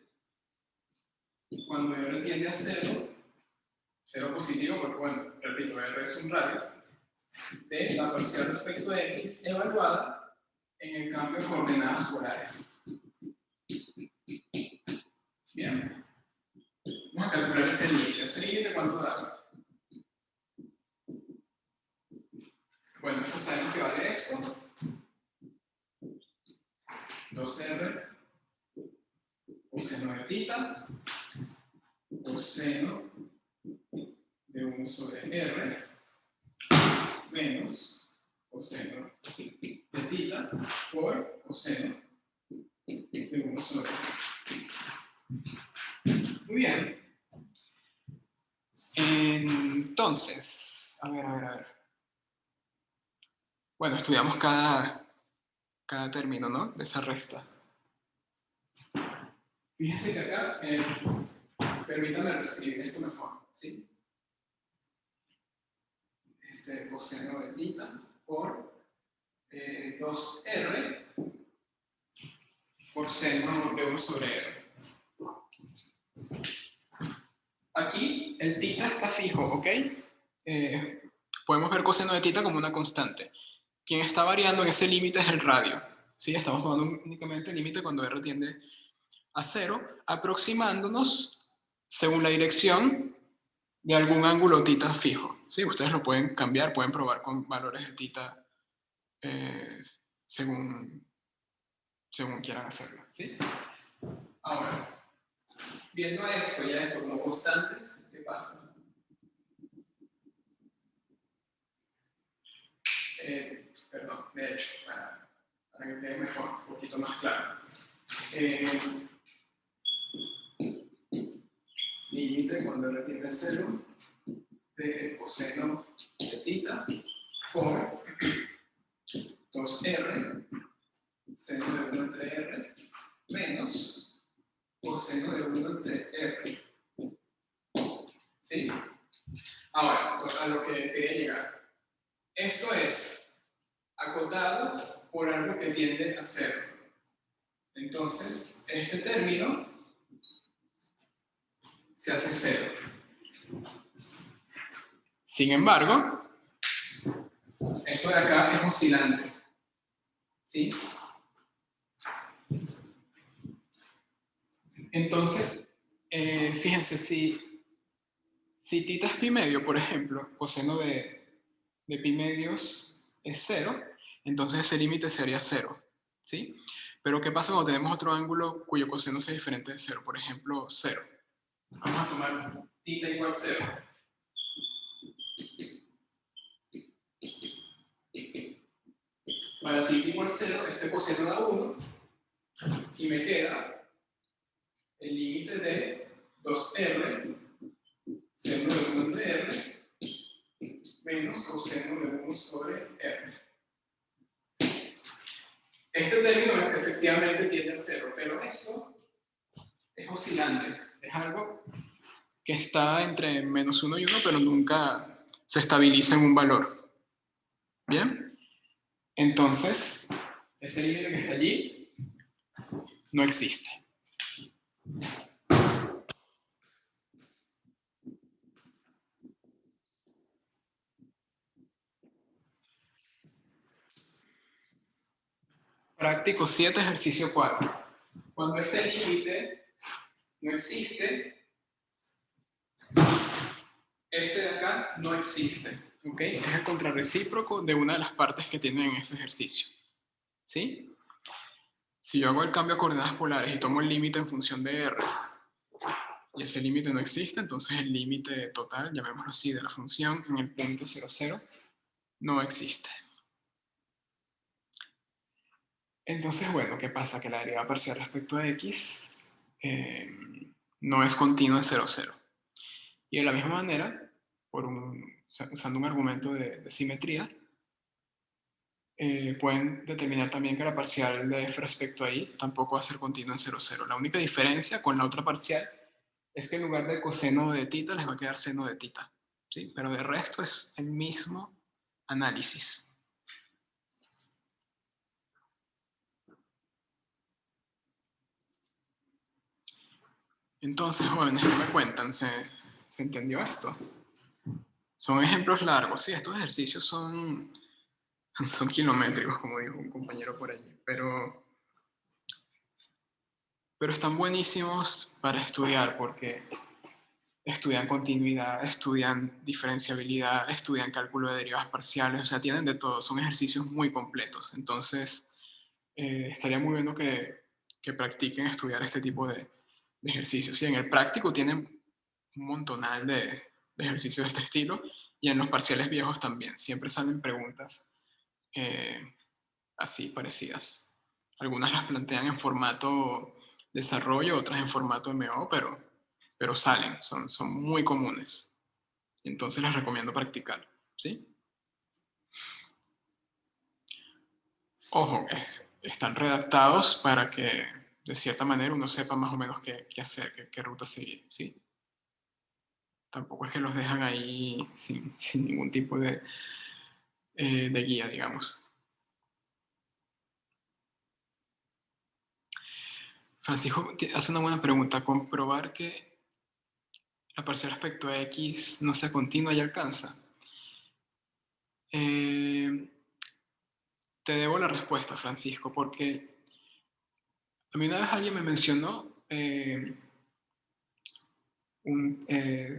[SPEAKER 1] cuando R tiende a 0, 0 positivo, porque bueno, repito, R es un radio, de la parcial respecto de X evaluada en el cambio de coordenadas polares. Bien. Vamos a calcular ese límite. ¿Ese límite cuánto da? Bueno, esto sabemos que vale esto. 2R coseno de θ por seno de 1 sobre R menos coseno de θ por coseno de 1 sobre R. Muy bien. Entonces, a ver. Bueno, estudiamos cada término, ¿no? De esa resta. Fíjense que acá, permítanme reescribir esto mejor, ¿sí? Coseno de θ por 2R por seno de 1 sobre R. Aquí el θ está fijo, ¿ok? Podemos ver coseno de θ como una constante. Quien está variando en ese límite es el radio. ¿Sí? Estamos tomando únicamente el límite cuando R tiende a 0, aproximándonos según la dirección de algún ángulo θ fijo. ¿Sí? Ustedes lo pueden cambiar, pueden probar con valores de θ según quieran hacerlo. ¿Sí? Ahora, viendo esto y esto como constantes, ¿qué pasa? Perdón, de hecho, para que quede mejor, un poquito más claro. Límite cuando R tiende a 0 de coseno de θ por 2R seno de 1 entre R menos coseno de 1 entre R. ¿Sí? Ahora, a lo que quería llegar. Esto es acotado por algo que tiende a 0. Entonces, este término se hace 0. Sin embargo, esto de acá es oscilante. ¿Sí? Entonces, fíjense, si θ es pi medio, por ejemplo, coseno de pi medios es 0, entonces ese límite sería 0. ¿Sí? Pero ¿qué pasa cuando tenemos otro ángulo cuyo coseno sea diferente de 0? Por ejemplo, 0. Vamos a tomar θ igual 0. Para θ igual 0, este coseno da 1 y me queda el límite de 2r seno de 1 entre r menos coseno de 1 sobre r. Este término efectivamente tiende a 0, pero esto es oscilante. Es algo que está entre menos 1 y 1, pero nunca se estabiliza en un valor. ¿Bien? Entonces, ese límite que está allí no existe. Práctico 7, ejercicio 4. Cuando este límite no existe, este de acá no existe. ¿Ok? Es el contrarrecíproco de una de las partes que tienen en ese ejercicio. ¿Sí? Si yo hago el cambio a coordenadas polares y tomo el límite en función de r, y ese límite no existe, entonces el límite total, llamémoslo así, de la función en el punto 0, 0, no existe. Entonces, bueno, ¿qué pasa? Que la derivada parcial respecto a x no es continua en 0, 0. Y de la misma manera, usando un argumento de simetría, pueden determinar también que la parcial de f respecto a y tampoco va a ser continua en 0, 0. La única diferencia con la otra parcial es que en lugar de coseno de θ les va a quedar seno de θ. ¿Sí? Pero de resto es el mismo análisis. Entonces, jóvenes, ¿qué me cuentan? ¿Se entendió esto? Son ejemplos largos, sí, estos ejercicios son kilométricos, como dijo un compañero por allí, pero están buenísimos para estudiar porque estudian continuidad, estudian diferenciabilidad, estudian cálculo de derivadas parciales, o sea, tienen de todo, son ejercicios muy completos. Entonces, estaría muy bueno que practiquen estudiar este tipo de ejercicios. Sí, en el práctico tienen un montonal de ejercicios de este estilo y en los parciales viejos también. Siempre salen preguntas así parecidas. Algunas las plantean en formato desarrollo, otras en formato MO, pero salen, son muy comunes. Entonces les recomiendo practicar, ¿sí? Ojo, están redactados para que de cierta manera uno sepa más o menos qué hacer, qué ruta seguir, ¿sí? Tampoco es que los dejan ahí sin ningún tipo de guía, digamos. Francisco hace una buena pregunta. ¿Comprobar que la parcial respecto a x no sea continua y alcanza? Te debo la respuesta, Francisco, porque a mí una vez alguien me mencionó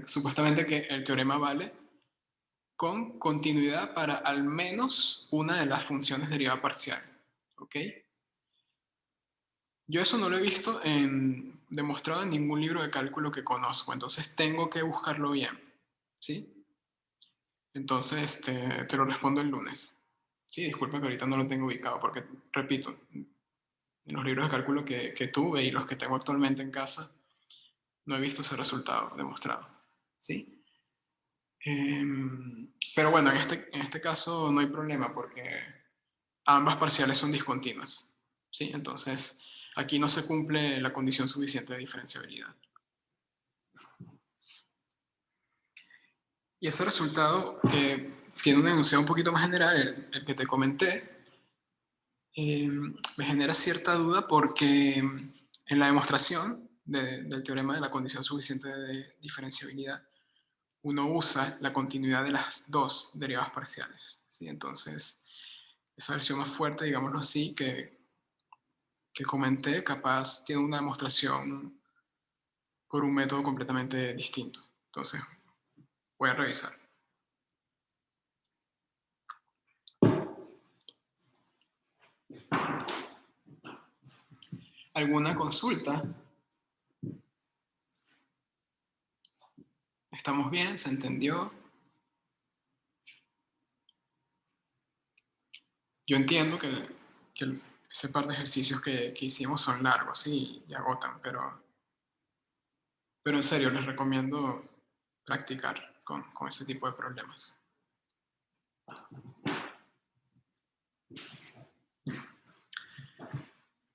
[SPEAKER 1] supuestamente que el teorema vale con continuidad para al menos una de las funciones de derivada parcial. ¿Ok? Yo eso no lo he visto demostrado en ningún libro de cálculo que conozco, entonces tengo que buscarlo bien. ¿Sí? Entonces te lo respondo el lunes. Sí, disculpa que ahorita no lo tengo ubicado, porque, repito, en los libros de cálculo que tuve y los que tengo actualmente en casa, no he visto ese resultado demostrado. ¿Sí? Pero bueno, en este caso no hay problema porque ambas parciales son discontinuas. ¿Sí? Entonces, aquí no se cumple la condición suficiente de diferenciabilidad. Y ese resultado, que tiene un enunciado un poquito más general, el que te comenté, me genera cierta duda porque en la demostración del teorema de la condición suficiente de diferenciabilidad, uno usa la continuidad de las dos derivadas parciales. ¿Sí? Entonces, esa versión más fuerte, digámoslo así, que comenté, capaz tiene una demostración por un método completamente distinto. Entonces, voy a revisar. ¿Alguna consulta? ¿Estamos bien? ¿Se entendió? Yo entiendo que ese par de ejercicios que hicimos son largos, sí, y agotan, pero en serio, les recomiendo practicar con ese tipo de problemas.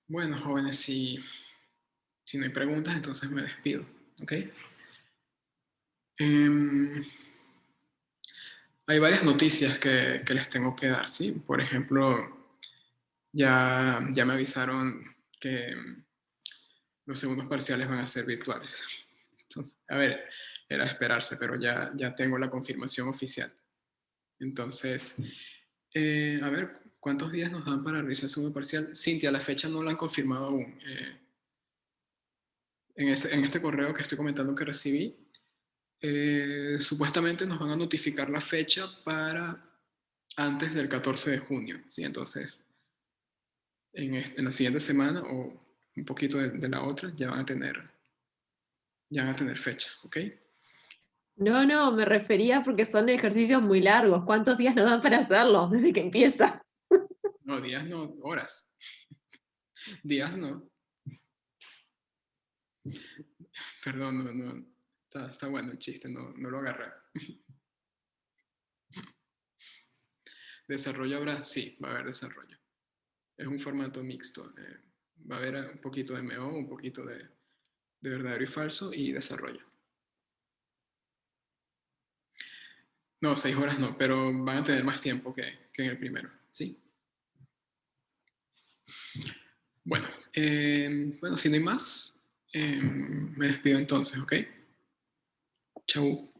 [SPEAKER 1] Bueno, jóvenes, si no hay preguntas, entonces me despido, ¿ok? Hay varias noticias que les tengo que dar, ¿sí? Por ejemplo, ya me avisaron que los segundos parciales van a ser virtuales. Entonces, a ver, era de esperarse, pero ya tengo la confirmación oficial. Entonces, a ver, ¿cuántos días nos dan para realizar el segundo parcial? Cintia, la fecha no la han confirmado aún. En este correo que estoy comentando que recibí, supuestamente nos van a notificar la fecha para antes del 14 de junio, ¿sí? Entonces, en la siguiente semana o un poquito de la otra ya van a tener fecha, ¿ok?
[SPEAKER 2] No, no, me refería porque son ejercicios muy largos. ¿Cuántos días nos dan para hacerlo desde que empieza?
[SPEAKER 1] No, días no, horas. Días no. Perdón, no. Está bueno el chiste, no lo agarré. ¿Desarrollo habrá? Sí, va a haber desarrollo. Es un formato mixto. Va a haber un poquito de MO, un poquito de verdadero y falso y desarrollo. No, 6 horas no, pero van a tener más tiempo que en el primero, ¿sí? Bueno, si no hay más, me despido entonces, ¿ok? Chau.